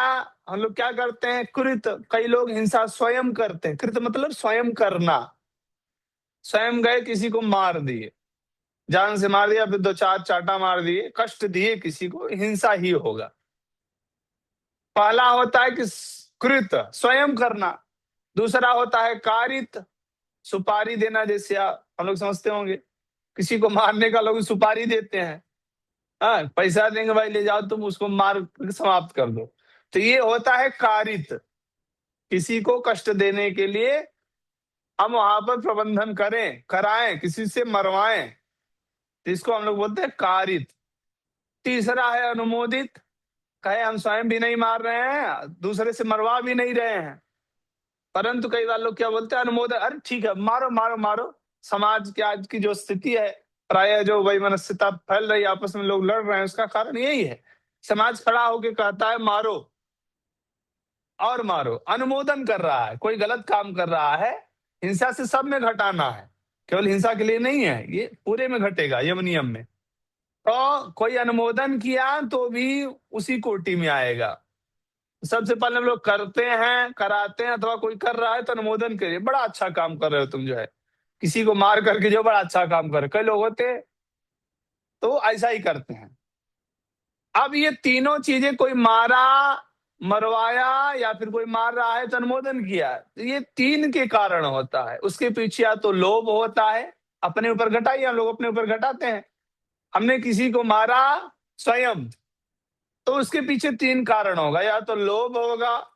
हम लोग क्या करते हैं, कृत। कई लोग हिंसा स्वयं करते हैं। कृत मतलब स्वयं करना। स्वयं गए किसी को मार दिए, जान से मार दिया, फिर दो चार चाटा मार दिए, कष्ट दिए किसी को, हिंसा ही होगा। पहला होता है कि कृत, स्वयं करना। दूसरा होता है कारित, सुपारी देना। जैसे हम लोग समझते होंगे, किसी को मारने का लोग सुपारी देते हैं। हाँ, पैसा देंगे भाई, ले जाओ तुम उसको मार समाप्त कर दो। तो ये होता है कारित। किसी को कष्ट देने के लिए हम वहां पर प्रबंधन करें, कराएं, किसी से मरवाएं, तो इसको हम लोग बोलते हैं कारित। तीसरा है अनुमोदित। कहे हम स्वयं भी नहीं मार रहे हैं, दूसरे से मरवा भी नहीं रहे हैं, परंतु कई बार लोग क्या बोलते हैं, अनुमोदन, अरे ठीक है मारो मारो मारो। समाज की आज की जो स्थिति है, प्राय जो वैमनस्यता फैल रही है, आपस में लोग लड़ रहे हैं, उसका कारण यही है। समाज खड़ा होकर कहता है मारो और मारो, अनुमोदन कर रहा है। कोई गलत काम कर रहा है, हिंसा से सब में घटाना है, केवल हिंसा के लिए नहीं है, ये पूरे में घटेगा यम नियम में। तो कोई अनुमोदन किया तो भी उसी कोटि में आएगा। सबसे पहले हम लोग करते हैं, कराते हैं, अथवा कोई कर रहा है तो अनुमोदन करिए, बड़ा अच्छा काम कर रहे हो तुम, जो है किसी को मार करके जो बड़ा अच्छा काम कर रहे। कई लोग होते तो ऐसा ही करते हैं। अब ये तीनों चीजें, कोई मारा, मरवाया, या फिर कोई मार रहा है तो अनुमोदन किया, तो ये तीन के कारण होता है। उसके पीछे या तो लोभ होता है, अपने ऊपर घटाइए, हम लोग अपने ऊपर घटाते हैं। हमने किसी को मारा स्वयं, तो उसके पीछे तीन कारण होगा। या तो लोभ होगा,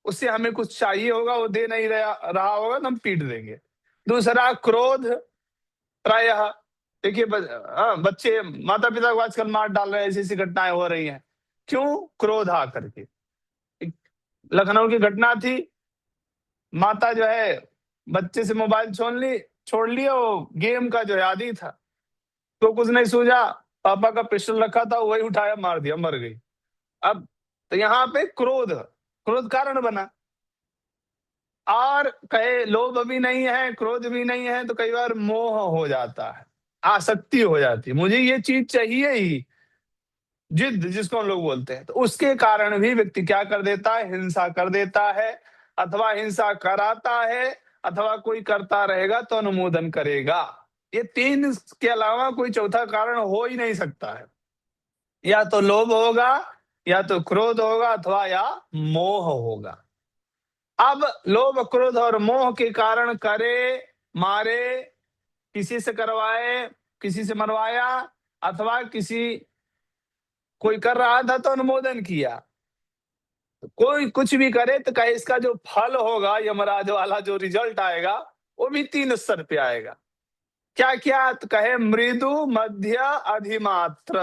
उससे हमें कुछ चाहिए होगा, वो दे नहीं रहा होगा तो हम पीट देंगे। दूसरा क्रोध, प्रायः देखिए बच्चे माता पिता को आजकल मार डाल रहे हैं, ऐसी ऐसी घटनाएं हो रही हैं। क्यों? क्रोध आकर के। लखनऊ की घटना थी, माता जो है बच्चे से मोबाइल छोड़ लिया, वो गेम का जो है आदी था, तो कुछ नहीं सूझा, पापा का पिस्टल रखा था, वही उठाया मार दिया, मर गई। अब तो यहाँ पे क्रोध, क्रोध कारण बना। और कहे लोभ भी नहीं है, क्रोध भी नहीं है, तो कई बार मोह हो जाता है, आसक्ति हो जाती है, मुझे ये चीज चाहिए ही, जिद जिसको हम लोग बोलते हैं। तो उसके कारण भी व्यक्ति क्या कर देता है, हिंसा कर देता है, अथवा हिंसा कराता है, अथवा कोई करता रहेगा तो अनुमोदन करेगा। ये तीन के अलावा कोई चौथा कारण हो ही नहीं सकता है। या तो लोभ होगा, या तो क्रोध होगा, अथवा या मोह होगा। अब लोभ, क्रोध और मोह के कारण करे, मारे, किसी से करवाए, किसी से मरवाया, अथवा कोई कर रहा था तो अनुमोदन किया। तो कोई कुछ भी करे तो कहे इसका जो फल होगा, यमराज वाला जो रिजल्ट आएगा, वो भी तीन स्तर पे आएगा। क्या क्या? तो कहे मृदु, मध्य, अधिमात्र।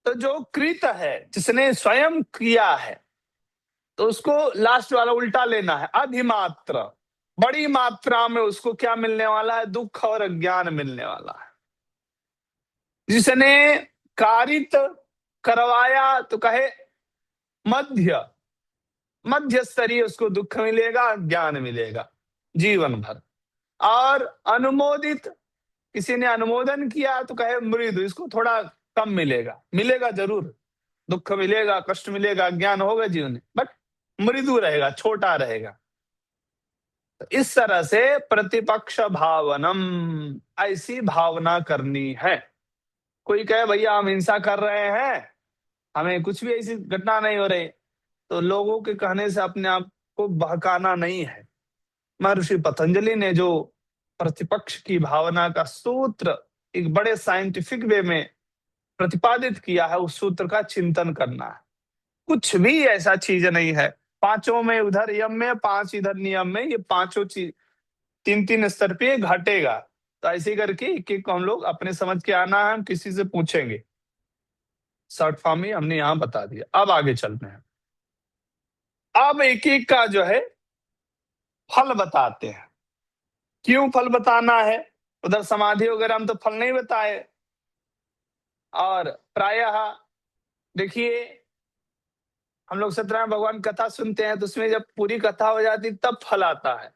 तो जो कृत है, जिसने स्वयं किया है, तो उसको लास्ट वाला उल्टा लेना है, अधिमात्र। बड़ी मात्रा में उसको क्या मिलने वाला है, दुख और अज्ञान मिलने वाला है। जिसने कारित करवाया तो कहे मध्य, मध्य स्तरीय, उसको दुख मिलेगा, ज्ञान मिलेगा जीवन भर। और अनुमोदित, किसी ने अनुमोदन किया तो कहे मृदु, इसको थोड़ा कम मिलेगा, मिलेगा जरूर, दुख मिलेगा, कष्ट मिलेगा, ज्ञान होगा जीवन में, बट मृदु रहेगा, छोटा रहेगा। तो इस तरह से प्रतिपक्ष भावनम, ऐसी भावना करनी है। कोई कहे भैया हम हिंसा कर रहे हैं, हमें कुछ भी ऐसी घटना नहीं हो रही, तो लोगों के कहने से अपने आप को बहकाना नहीं है। महर्षि पतंजलि ने जो प्रतिपक्ष की भावना का सूत्र एक बड़े साइंटिफिक वे में प्रतिपादित किया है, उस सूत्र का चिंतन करना है। कुछ भी ऐसा चीज नहीं है, पांचों में उधर यम में, पांच इधर नियम में, ये पांचों चीज 3-3 स्तर पे घटेगा। तो ऐसे करके एक एक को हम लोग अपने समझ के आना है, हम किसी से पूछेंगे। शॉर्ट फॉर्म में हमने यहां बता दिया। अब आगे चलते हैं। अब एक एक का जो है फल बताते हैं। क्यों फल बताना है? उधर समाधि वगैरह हम तो फल नहीं बताए। और प्रायः देखिए, हम लोग सत्यनारायण भगवान कथा सुनते हैं तो उसमें जब पूरी कथा हो जाती तब फल आता है।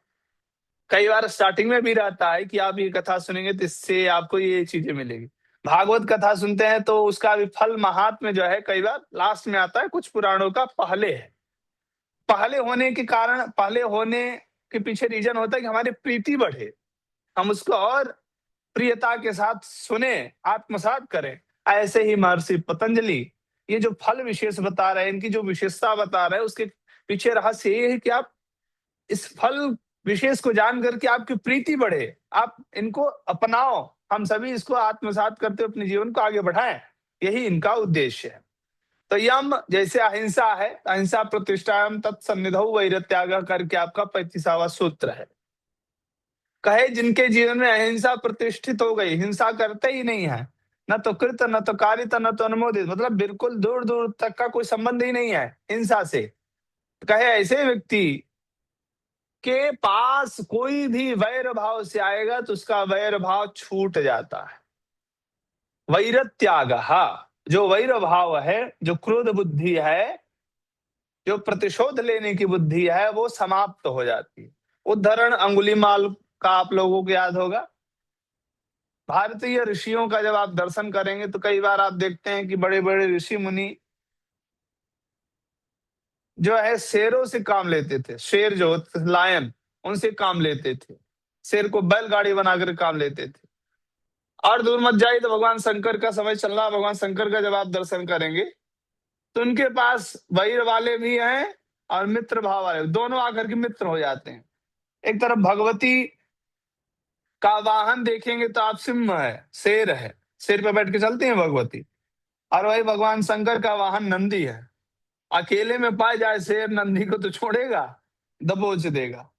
कई बार स्टार्टिंग में भी रहता है कि आप ये कथा सुनेंगे तो इससे आपको ये चीजें मिलेगी। भागवत कथा सुनते हैं तो उसका भी फल महात्म्य जो है कई बार लास्ट में आता है, कुछ पुराणों का पहले है। पहले होने के कारण, पहले होने के पीछे रीजन होता है कि हमारी प्रीति बढ़े, हम उसको और प्रियता के साथ सुने, आत्मसात करें। ऐसे ही महर्षि पतंजलि ये जो फल विशेष बता रहे हैं, इनकी जो विशेषता बता रहे हैं, उसके पीछे रहस्य ये है कि आप इस फल विशेष को जान करके आपकी प्रीति बढ़े, आप इनको अपनाओ, हम सभी इसको आत्मसात करते हुए अपने जीवन को आगे बढ़ाएं। यही इनका उद्देश्य है। तो यम जैसे अहिंसा है, अहिंसा प्रतिष्ठायाम तत्सन्निधौ वैरत्यागः करके आपका 35वां सूत्र है। कहे जिनके जीवन में अहिंसा प्रतिष्ठित हो गई, हिंसा करते ही नहीं है, न तो कृत न तो कारित न तो अनुमोदित, मतलब बिल्कुल दूर दूर तक का कोई संबंध ही नहीं है हिंसा से। कहे ऐसे व्यक्ति के पास कोई भी वैर भाव से आएगा तो उसका वैर भाव छूट जाता है। वैरत्यागः, जो वैर भाव है, जो क्रोध बुद्धि है, जो प्रतिशोध लेने की बुद्धि है, वो समाप्त हो जाती है। उदाहरण अंगुलीमाल का आप लोगों को याद होगा। भारतीय ऋषियों का जब आप दर्शन करेंगे तो कई बार आप देखते हैं कि बड़े बड़े ऋषि मुनि जो है शेरों से काम लेते थे। शेर जो लायन, उनसे काम लेते थे। शेर को बैलगाड़ी बनाकर काम लेते थे। और दूर मत जाइए तो भगवान शंकर का समय चल रहा, भगवान शंकर का जब आप दर्शन करेंगे तो उनके पास वैर वाले भी हैं और मित्र भाव वाले, दोनों आकर के मित्र हो जाते हैं। एक तरफ भगवती का वाहन देखेंगे तो आप सिंह है, शेर है, शेर पे बैठ के चलती हैं भगवती। और वही भगवान शंकर का वाहन नंदी है। अकेले में पाए जाए शेर नंदी को तो छोड़ेगा, दबोच देगा।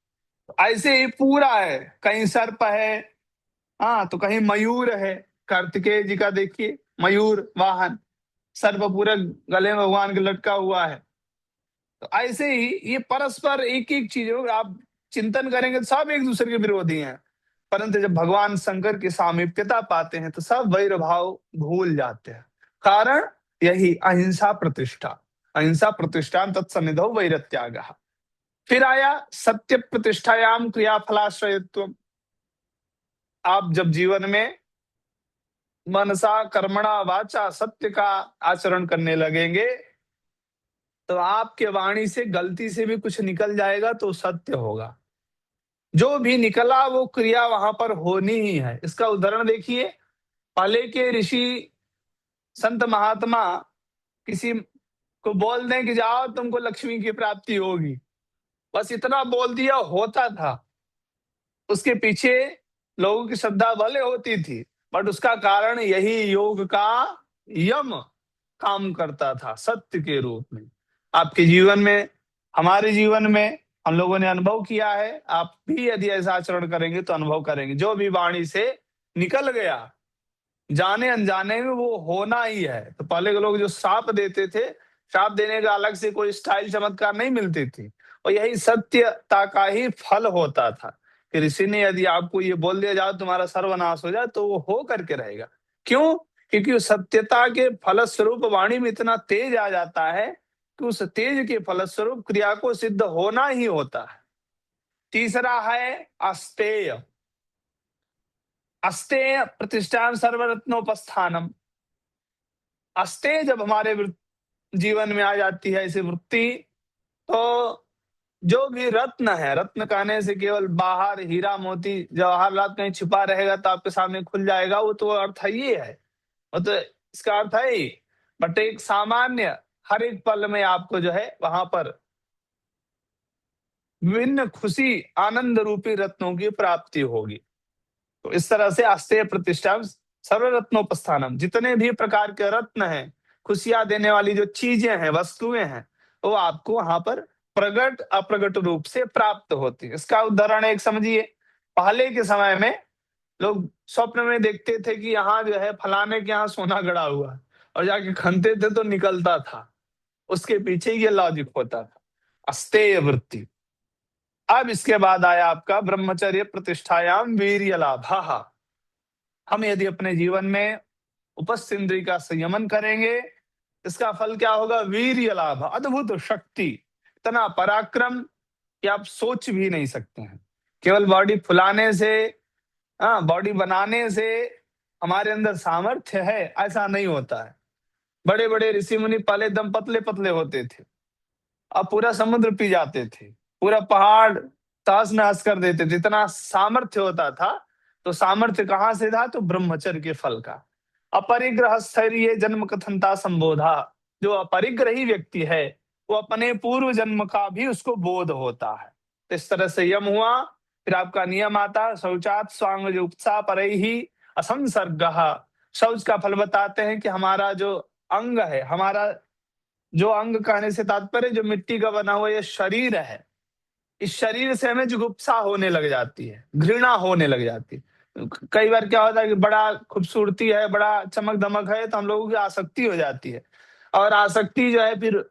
ऐसे ही पूरा है, कहीं सर्प है, हाँ, तो कहीं मयूर है। कार्तिकेय जी का देखिए मयूर वाहन, सर्प पूरा गले में भगवान के लटका हुआ है। तो ऐसे ही ये परस्पर एक एक चीजों आप चिंतन करेंगे तो सब एक दूसरे के विरोधी हैं, परंतु जब भगवान शंकर की सामीप्यता पाते हैं तो सब वैर भाव भूल जाते हैं। कारण यही अहिंसा प्रतिष्ठा, अहिंसा प्रतिष्ठान तत्सन्निधौ वैरत्यागः। फिर आया सत्य प्रतिष्ठायाम क्रियाफलाश्रयत्व। आप जब जीवन में मनसा कर्मणा वाचा सत्य का आचरण करने लगेंगे तो आपके वाणी से गलती से भी कुछ निकल जाएगा तो सत्य होगा। जो भी निकला वो क्रिया वहां पर होनी ही है। इसका उदाहरण देखिए, पहले के ऋषि संत महात्मा किसी को बोल दें कि जाओ तुमको लक्ष्मी की प्राप्ति होगी, बस इतना बोल दिया होता था। उसके पीछे लोगों की श्रद्धा भले होती थी, बट उसका कारण यही योग का यम काम करता था सत्य के रूप में। आपके जीवन में, हमारे जीवन में हम लोगों ने अनुभव किया है, आप भी यदि ऐसा आचरण करेंगे तो अनुभव करेंगे। जो भी वाणी से निकल गया जाने अनजाने में वो होना ही है। तो पहले के लोग जो श्राप देते थे, श्राप देने का अलग से कोई स्टाइल चमत्कार नहीं मिलती थी, और यही सत्यता का ही फल होता था कि ऋषि ने यदि आपको ये बोल दिया जाओ तुम्हारा सर्वनाश हो जाए तो वो हो करके रहेगा। क्यों? क्योंकि उस सत्यता के फलस्वरूप वाणी में इतना तेज आ जाता है कि उस तेज के फलस्वरूप क्रिया को सिद्ध होना ही होता है। तीसरा है अस्तेय। अस्तेय प्रतिष्ठान सर्वरत्नोपस्थानम। अस्तेय जब हमारे जीवन में आ जाती है ऐसी वृत्ति, तो जो भी रत्न है, रत्न कहने से केवल बाहर हीरा मोती जवाहरात कहीं छिपा रहेगा तो आपके सामने खुल जाएगा, वो तो अर्थ है ही है, वो तो इसका अर्थ है ही। बट एक सामान्य हर एक पल में आपको जो है वहां पर विभिन्न खुशी आनंद रूपी रत्नों की प्राप्ति होगी। तो इस तरह से अस्तेय प्रतिष्ठा सर्व रत्नोपस्थानम, जितने भी प्रकार के रत्न हैं, खुशियां देने वाली जो चीजें हैं, वस्तुएं हैं, वो आपको वहां पर प्रगट अप्रगट रूप से प्राप्त होती है। इसका उदाहरण एक समझिए, पहले के समय में लोग स्वप्न में देखते थे कि यहाँ जो है फलाने के यहाँ सोना गड़ा हुआ है, और जाके खनते थे तो निकलता था। उसके पीछे ये लॉजिक होता था, अस्तेय वृत्ति। अब इसके बाद आया आपका ब्रह्मचर्य प्रतिष्ठायाम वीर्य लाभः। हम यदि अपने जीवन में उपस्थ इंद्रिय का संयमन करेंगे, इसका फल क्या होगा? वीर्य लाभ, अद्भुत शक्ति, इतना पराक्रम कि आप सोच भी नहीं सकते हैं। केवल बॉडी फुलाने से, बॉडी बनाने से हमारे अंदर सामर्थ्य है, ऐसा नहीं होता है। बड़े बड़े ऋषि मुनि पहले एकदम पतले पतले होते थे, अब पूरा समुद्र पी जाते थे, पूरा पहाड़ तहस नहस कर देते थे, इतना सामर्थ्य होता था। तो सामर्थ्य कहां से था? तो ब्रह्मचर्य के फल का। अपरिग्रह स्थैर्य जन्म कथनता संबोधा, जो अपरिग्रही व्यक्ति है वो अपने पूर्व जन्म का भी उसको बोध होता है। तो इस तरह से यम हुआ, फिर आपका नियम आता, शौचात स्वांग उपसा पर ही असंसर्ग। शौच का फल बताते हैं कि हमारा जो अंग है, हमारा जो अंग कहने से तात्पर्य जो मिट्टी का बना हुआ ये शरीर है, इस शरीर से हमें जुगुप्सा होने लग जाती है, घृणा होने लग जाती है। कई बार क्या होता है कि बड़ा खूबसूरती है, बड़ा चमक दमक है, तो हम लोगों की आसक्ति हो जाती है, और आसक्ति जो है फिर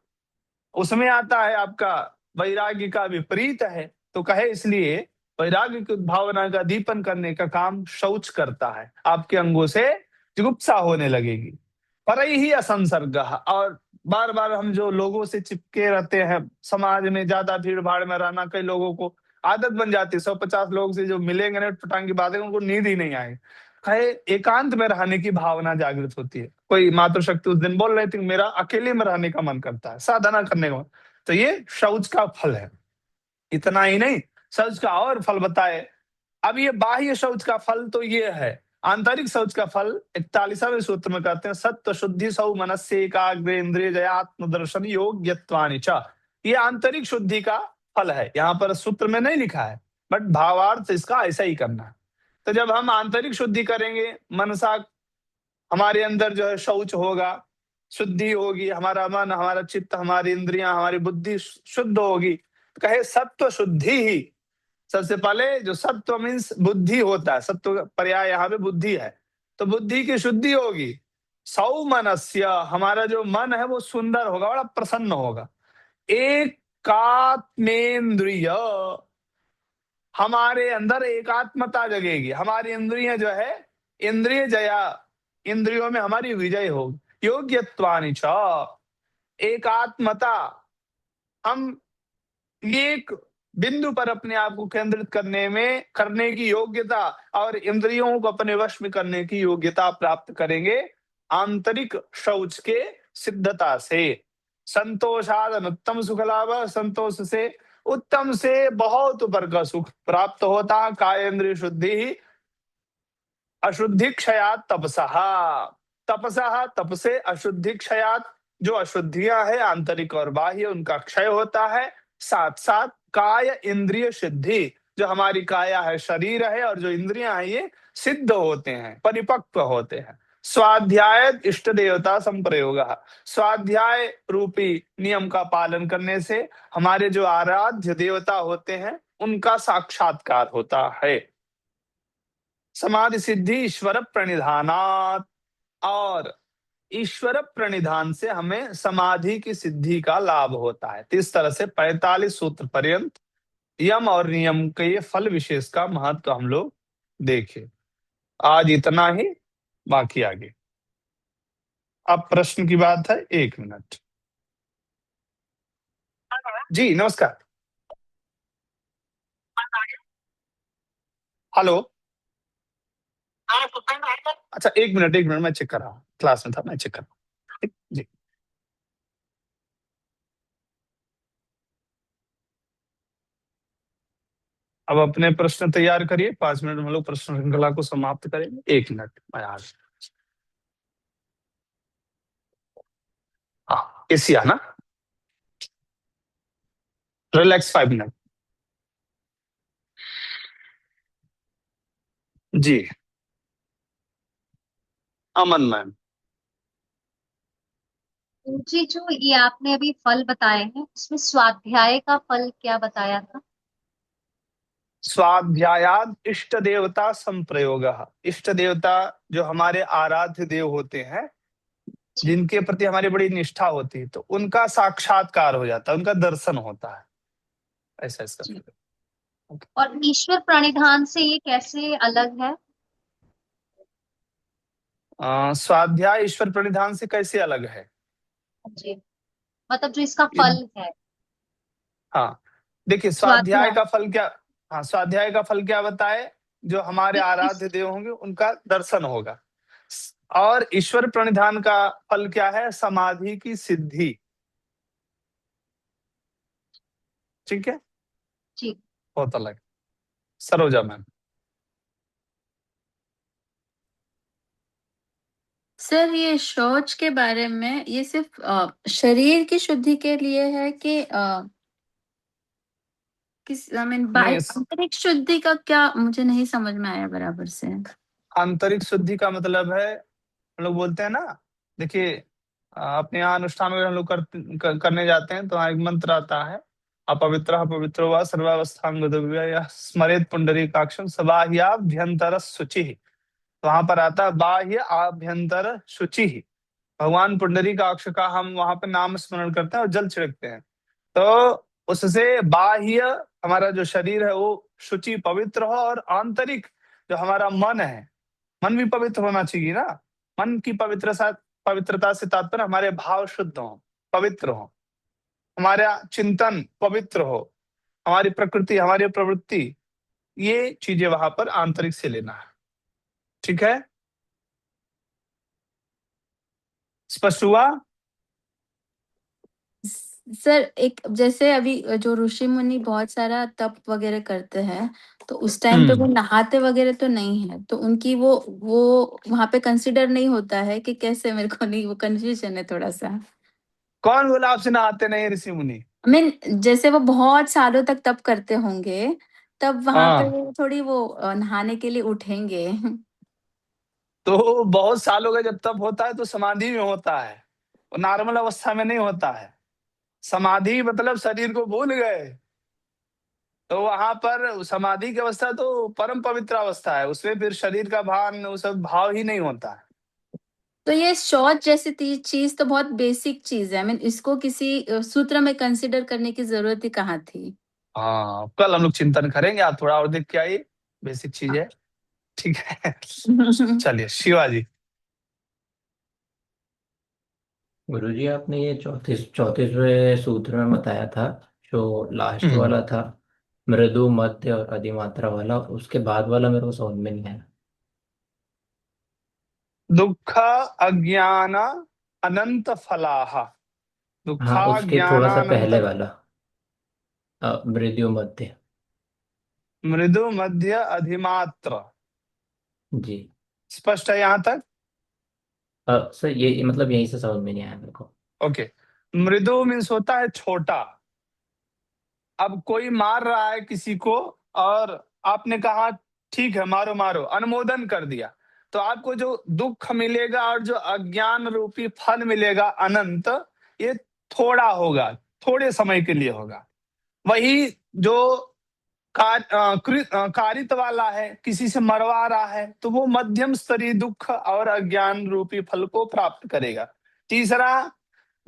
उसमें आता है आपका वैराग्य का विपरीत है। तो कहे इसलिए वैराग्य की भावना का दीपन करने का काम शौच करता है, आपके अंगों से जुगुप्सा होने लगेगी। पर ही असंसर्ग, और बार बार हम जो लोगों से चिपके रहते हैं, समाज में ज्यादा भीड़ भाड़ में रहना, कई लोगों को आदत बन जाती है, 150 लोग से जो मिलेंगे ना पटांग की बातें, उनको नींद ही नहीं आएगी। कहे एकांत में रहने की भावना जागृत होती है। कोई मातृशक्ति उस दिन बोल रही थी मेरा अकेले में रहने का मन करता है, साधना करने का मन। तो ये शौच का फल है। इतना ही नहीं, शौच का और फल बताए। अब ये बाह्य शौच का फल तो ये है, आंतरिक शौच का फल 41वें सूत्र में कहते हैं सत्व शुद्धि सौ मनस्य एकाग्र इंद्रिय जयात्म दर्शन योग्यत्वानि च। ये आंतरिक शुद्धि का फल है, यहाँ पर सूत्र में नहीं लिखा है, बट भावार्थ इसका ऐसा ही करना है। तो जब हम आंतरिक शुद्धि करेंगे, मनसा हमारे अंदर जो है शौच होगा, शुद्धि होगी, हमारा मन, हमारा चित्त, हमारी इंद्रियां, हमारी बुद्धि शुद्ध होगी। तो कहे सत्व शुद्धि ही, सबसे पहले जो सत्व मीन्स बुद्धि होता है, सत्व का पर्याय यहाँ पे बुद्धि है, तो बुद्धि की शुद्धि होगी। सौमनस्य, हमारा जो मन है वो सुंदर होगा, बड़ा प्रसन्न होगा। एकात्मेन्द्रिय, हमारे अंदर एकात्मता जगेगी, हमारी इंद्रियां जो है इंद्रिय जया, इंद्रियों में हमारी विजय होगी। योग्यत्वानि च, एकात्मता, हम एक बिंदु पर अपने आप को केंद्रित करने की योग्यता और इंद्रियों को अपने वश में करने की योग्यता प्राप्त करेंगे आंतरिक शौच के सिद्धता से। संतोषाद उत्तम सुख लाभ, संतोष से उत्तम से बहुत ऊपर का सुख प्राप्त होता। कायेंद्रिय शुद्धि ही अशुद्धि क्षयात तपसः, तपसः तप से अशुद्धि क्षयात, जो अशुद्धियां हैं आंतरिक और बाह्य उनका क्षय होता है। साथ साथ काय इंद्रिय सिद्धि, जो हमारी काया है, शरीर है, और जो इंद्रियां हैं ये सिद्ध होते हैं, परिपक्व होते हैं। स्वाध्याय इष्ट देवता संप्रयोग, स्वाध्याय रूपी नियम का पालन करने से हमारे जो आराध्य देवता होते हैं उनका साक्षात्कार होता है। समाधि सिद्धि ईश्वर प्रणिधानात्, और ईश्वर प्रणिधान से हमें समाधि की सिद्धि का लाभ होता है। तो इस तरह से 45 सूत्र पर्यंत यम और नियम के ये फल विशेष का महत्व हम लोग देखे। आज इतना ही, बाकी आगे। अब प्रश्न की बात है, 1 मिनट। जी नमस्कार। हेलो, अच्छा 1 मिनट मैं चेक कर रहा हूँ, क्लास में था, मैं चेक कर रहा हूँ जी। अब अपने प्रश्न तैयार करिए, 5 मिनट में हम लोग प्रश्न श्रृंखला को समाप्त करेंगे। 1 मिनट मैं आ रहा हूं। हाँ, एसी आना, रिलैक्स 5 मिनट। जी, अमन मैम। जी, जो ये आपने अभी फल बताए हैं उसमें स्वाध्याय का फल क्या बताया था? स्वाध्यायाद इष्ट देवता संप्रयोग। इष्ट देवता जो हमारे आराध्य देव होते हैं, जिनके प्रति हमारी बड़ी निष्ठा होती है, तो उनका साक्षात्कार हो जाता है, उनका दर्शन होता है, ऐसा इसका जी। फल। और ईश्वर प्रणिधान से ये कैसे अलग है? स्वाध्याय ईश्वर प्रणिधान से कैसे अलग है? जी, मतलब जो इसका ये- फल है हाँ, देखिए स्वाध्याय स्वाध्याय का फल क्या। हाँ, स्वाध्याय का फल क्या बताए? जो हमारे कि आराध्य देव होंगे उनका दर्शन होगा। और ईश्वर प्रणिधान का फल क्या है? समाधि की सिद्धि। ठीक है, जी। बहुत अलग। सरोजा मैम। सर, ये शौच के बारे में, ये सिर्फ शरीर की शुद्धि के लिए है कि किस, आई मीन, नहीं, आंतरिक शुद्धि का क्या, मुझे नहीं समझ में आया बराबर से। आंतरिक शुद्धि का मतलब है, हम लोग बोलते हैं ना, देखिए अपने यहाँ अनुष्ठान में हम लोग करने जाते हैं तो वहाँ एक मंत्र आता है, अपवित्र पवित्रो व सर्वावस्थांग स्मरेत पुंडरीकाक्षम सबाह्याभ्यंतर शुचि। तो वहां पर आता है बाह्य आभ्यंतर शुचि। भगवान पुंडरीकाक्ष का हम वहां पर नाम स्मरण करते हैं और जल छिड़कते हैं, तो उससे बाह्य हमारा जो शरीर है वो शुचि पवित्र हो, और आंतरिक जो हमारा मन है, मन भी पवित्र होना चाहिए ना। मन की पवित्रता से तात्पर्य हमारे भाव शुद्ध हो, पवित्र हो, हमारा चिंतन पवित्र हो, हमारी प्रकृति, हमारी प्रवृत्ति, ये चीजें वहां पर आंतरिक से लेना है। ठीक है, स्पष्ट हुआ? सर, एक जैसे अभी जो ऋषि मुनि बहुत सारा तप वगैरह करते हैं, तो उस टाइम पे वो नहाते वगैरह तो नहीं है, तो उनकी वो वहां पे कंसिडर नहीं होता है कि कैसे, मेरे को नहीं, वो कंफ्यूजन है थोड़ा सा। कौन बोला आपसे नहाते नहीं ऋषि मुनि? आई मीन, जैसे वो बहुत सालों तक तप करते होंगे, तब वहां पे हाँ, वो थोड़ी वो नहाने के लिए उठेंगे। तो बहुत सालों का जब तप होता है तो समाधि में होता है, वो नॉर्मल अवस्था में नहीं होता है। समाधि मतलब शरीर को भूल गए, तो वहां पर समाधि की अवस्था तो परम पवित्र अवस्था है, उसमें फिर शरीर का भान, वो सब भाव ही नहीं होता है। तो ये शौच जैसी चीज तो बहुत बेसिक चीज है, आई मीन, इसको किसी सूत्र में कंसिडर करने की जरूरत ही कहाँ थी। हाँ, कल हम लोग चिंतन करेंगे, आप थोड़ा और देख के आइए, बेसिक चीज है। ठीक है, चलिए शिवाजी। गुरुजी, आपने ये 34वें सूत्र में बताया था, जो लास्ट हम्म, वाला था, मृदु मध्य और अधिमात्रा वाला, उसके बाद वाला मेरे को समझ में नहीं आया। दुख अज्ञान अनंत फलाहा। हाँ, दुखा उसके थोड़ा सा ज्ञानानंत। पहले वाला, मृदु मध्य। मृदु मध्य अधिमात्र। जी। स्पष्ट है यहाँ तक? सर, ये मतलब यहीं से समझ में नहीं आया मेरे को। ओके, मृदु मीन्स होता है छोटा। अब कोई मार रहा है किसी को, और आपने कहा ठीक है मारो मारो, अनुमोदन कर दिया, तो आपको जो दुख मिलेगा और जो अज्ञान रूपी फल मिलेगा अनंत, ये थोड़ा होगा, थोड़े समय के लिए होगा। वही जो कारित वाला है, किसी से मरवा रहा है, तो वो मध्यम स्तरीय दुख और अज्ञान रूपी फल को प्राप्त करेगा। तीसरा,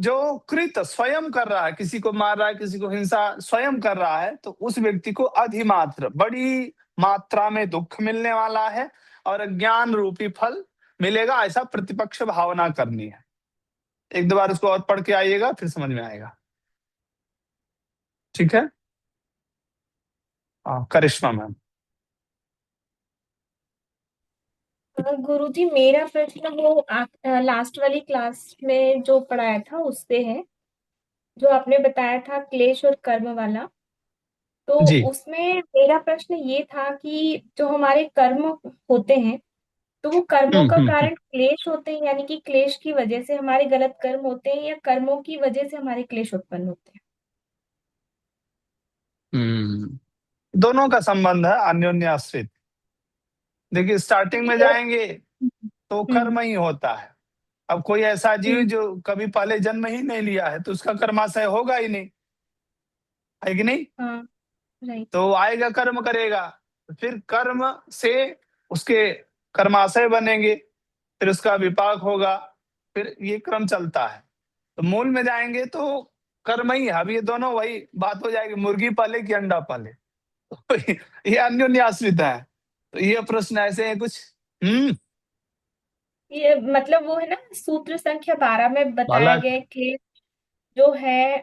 जो कृत स्वयं कर रहा है, किसी को मार रहा है, किसी को हिंसा स्वयं कर रहा है, तो उस व्यक्ति को अधिमात्र, बड़ी मात्रा में दुख मिलने वाला है और अज्ञान रूपी फल मिलेगा, ऐसा प्रतिपक्ष भावना करनी है। एक दो बार उसको और पढ़ के आइएगा, फिर समझ में आएगा। ठीक है, करिश्मा मैम। गुरुजी, मेरा प्रश्न वो लास्ट वाली क्लास में जो पढ़ाया था उससे है, जो आपने बताया था क्लेश और कर्म वाला। तो जी। उसमें मेरा प्रश्न ये था कि जो हमारे कर्म होते हैं, तो वो कर्मों का कारण क्लेश होते हैं, यानी कि क्लेश की वजह से हमारे गलत कर्म होते हैं, या कर्मों की वजह से हमारे क्लेश उत्पन्न होते हैं? दोनों का संबंध है, अन्योन्य आश्रित। देखिए, स्टार्टिंग में जाएंगे तो कर्म ही होता है। अब कोई ऐसा जीव जो कभी पहले जन्म ही नहीं लिया है, तो उसका कर्माशय होगा ही नहीं, है कि नहीं? हाँ, राइट। तो आएगा, कर्म करेगा, फिर कर्म से उसके कर्माशय बनेंगे, फिर उसका विपाक होगा, फिर ये क्रम चलता है। तो मूल में जाएंगे तो कर्म ही है। अब ये दोनों वही बात हो जाएगी, मुर्गी पाले कि अंडा पाले। तो ये अन्योन्य आश्रित है। तो ये प्रश्न ऐसे है कुछ। ये मतलब वो है ना, सूत्र संख्या 12 में बताया बालक गया है कि जो है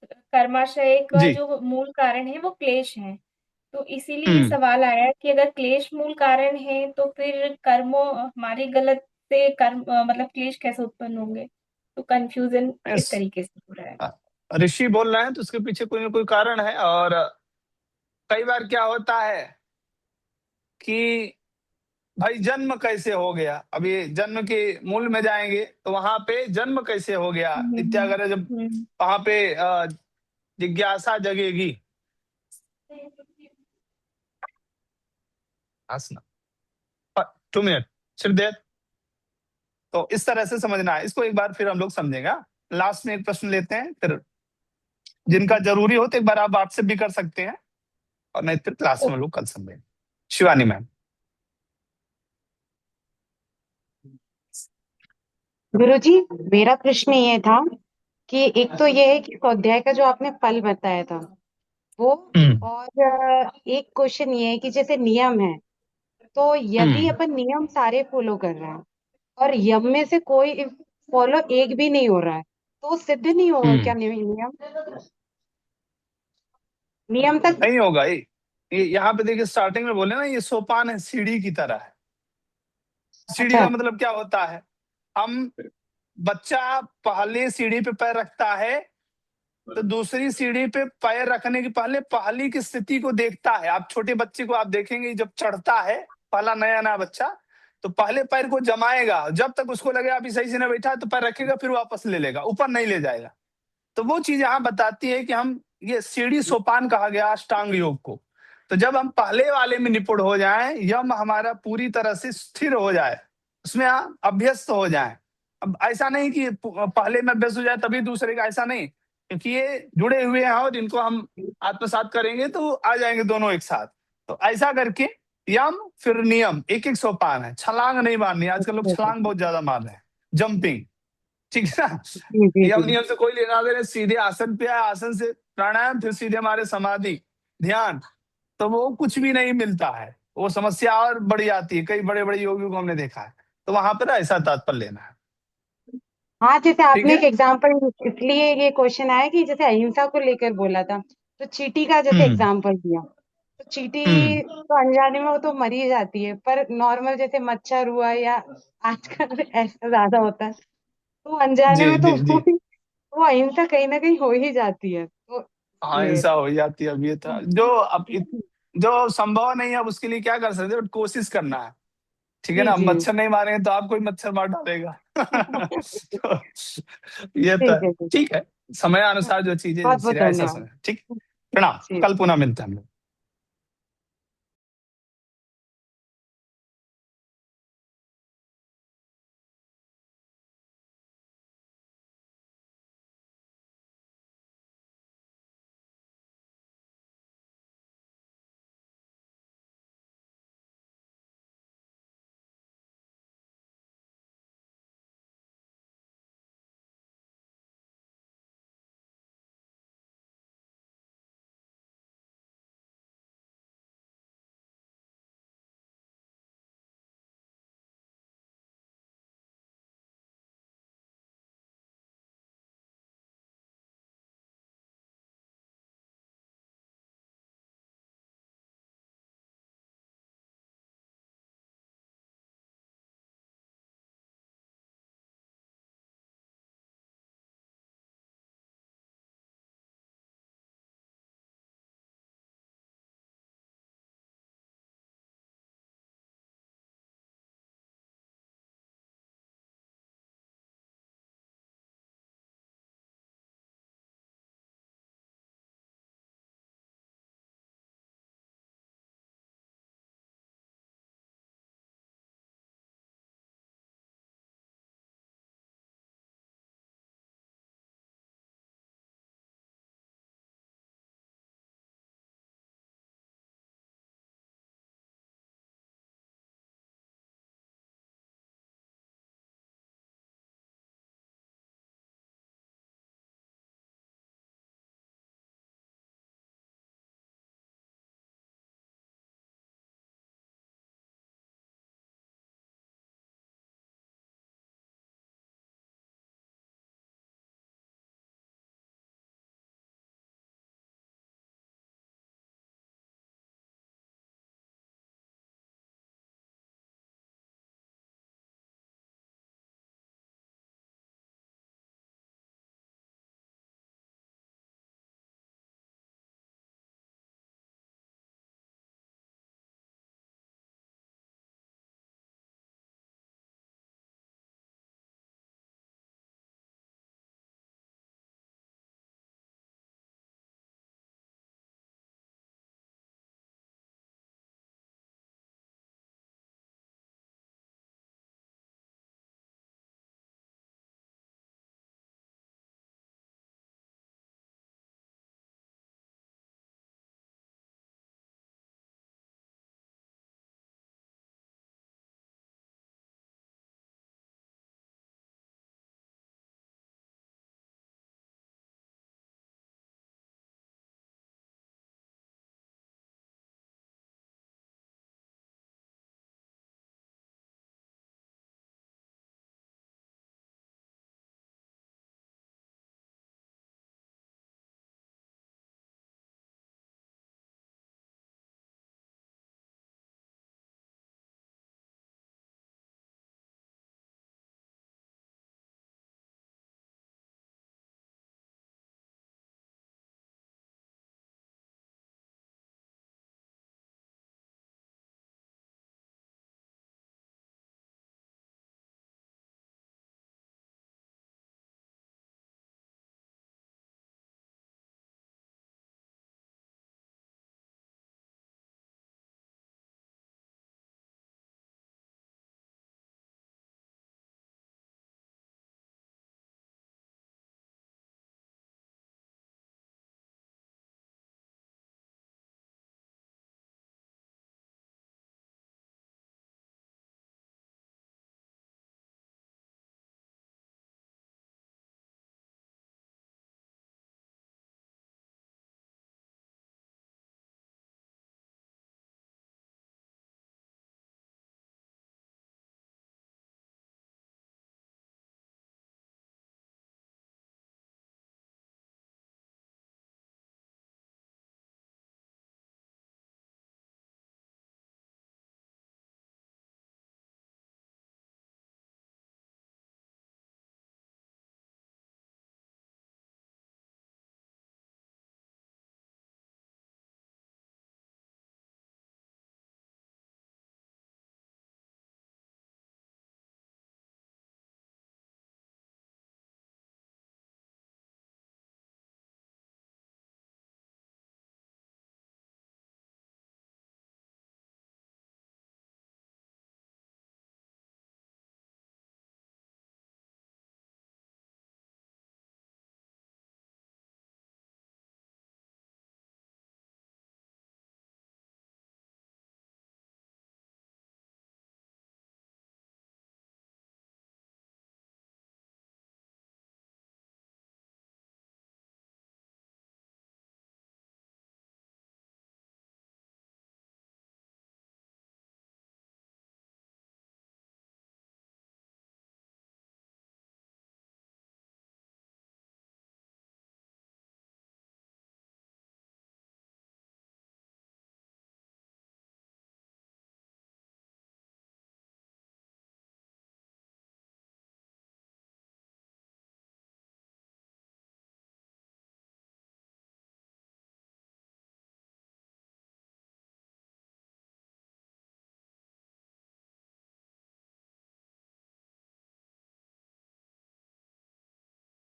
कर्माशय का जी। जो मूल कारण है वो क्लेश है। तो इसीलिए ये हम्म सवाल आया कि अगर क्लेश मूल कारण है तो फिर कर्मों हमारे गलत से कर्म मतलब क्लेश कैसे उत्पन्न होंगे? तो कंफ्यूजन इस इस- तरीके से हो रहा है। ऋषि बोल रहे हैं तो उसके पीछे कोई ना कोई कारण है। और कई बार क्या होता है कि भाई जन्म कैसे हो गया, अब ये जन्म के मूल में जाएंगे तो वहां पे जन्म कैसे हो गया इत्यागर, जब हम्म। वहां पे जिज्ञासा जगेगी। हंसना 2 मिनट सिर्फ देर। तो इस तरह से समझना है इसको, एक बार फिर हम लोग समझेंगे। लास्ट में एक प्रश्न लेते हैं, फिर जिनका जरूरी हो तो एक बार आप व्हाट्सएप भी कर सकते हैं, और नहीं फिर क्लास में हम लोग कल समझेंगे। शिवानी मैम। गुरुजी, मेरा प्रश्न ये था कि एक तो ये है कि स्वाध्याय का जो आपने फल बताया था वो, और एक क्वेश्चन ये है कि जैसे नियम है, तो यदि अपन नियम सारे फॉलो कर रहे हैं और यम में से कोई फॉलो एक भी नहीं हो रहा है, तो सिद्ध नहीं होगा क्या नियम? नियम तक नहीं होगा ये यहाँ पे देखिए, स्टार्टिंग में बोले ना, ये सोपान है, सीढ़ी की तरह है। सीढ़ी अच्छा। का मतलब क्या होता है? हम बच्चा पहले सीढ़ी पे पैर रखता है तो दूसरी सीढ़ी पे पैर रखने के पहले पहली की स्थिति को देखता है। आप छोटे बच्चे को आप देखेंगे, जब चढ़ता है पहला नया नया बच्चा, तो पहले पैर को जमाएगा, जब तक उसको लगे अभी सही से ना बैठा है तो पैर रखेगा, फिर वापस ले लेगा, ऊपर नहीं ले जाएगा। तो वो चीज यहाँ बताती है कि हम, ये सीढ़ी सोपान कहा गया अष्टांग योग को। तो जब हम पहले वाले में निपुण हो जाएं, यम हमारा पूरी तरह से स्थिर हो जाए, उसमें अभ्यस्त हो जाए। अब ऐसा नहीं कि पहले में अभ्यस्त हो जाए तभी दूसरे का, ऐसा नहीं, क्योंकि ये जुड़े हुए हैं और इनको हम आत्मसात करेंगे तो आ जाएंगे दोनों एक साथ। तो ऐसा करके यम फिर नियम, एक एक सोपान है। छलांग नहीं मारनी, आजकल लोग छलांग बहुत ज्यादा मार रहे हैं, जंपिंग, ठीक है ना? जी जी यम जी। नियम से कोई लेना देना, सीधे आसन पे आए, आसन से प्राणायाम, फिर सीधे हमारे समाधि ध्यान, तो वो कुछ भी नहीं मिलता है, वो समस्या और बढ़ जाती है। कई बड़े बड़े योगियों को हमने देखा है। तो वहां पर ऐसा तात्पर्य लेना है, हाँ, जैसे ठीक आपने है। एक एग्जाम्पल इसलिए ये क्वेश्चन आया कि जैसे अहिंसा को लेकर बोला था, तो चींटी का जैसे हम्म एग्जाम्पल दिया, तो चींटी हम्म तो अनजाने में वो तो मर ही जाती है, पर नॉर्मल जैसे मच्छर हुआ या आजकल ऐसा ज्यादा होता है, तो अनजाने जी में तो जी जी। वो अहिंसा कहीं ना कहीं हो ही जाती है, तो हाँ, इसलिए। ऐसा हो जाती है। अब ये था जो अब जो संभव नहीं है, अब उसके लिए क्या कर सकते हैं, बट कोशिश करना है, ठीक है जी ना? जी। मच्छर नहीं मारेंगे तो आप कोई मच्छर मार डालेगा। तो ये तो ठीक है। है, ठीक। ठीक है, समय अनुसार जो चीजें बहुत बहुत सिरा ऐसा धन्यवाद। समय, ठीक। प्रणाम, जी। कल पुनः मिलते हैं हम लोग।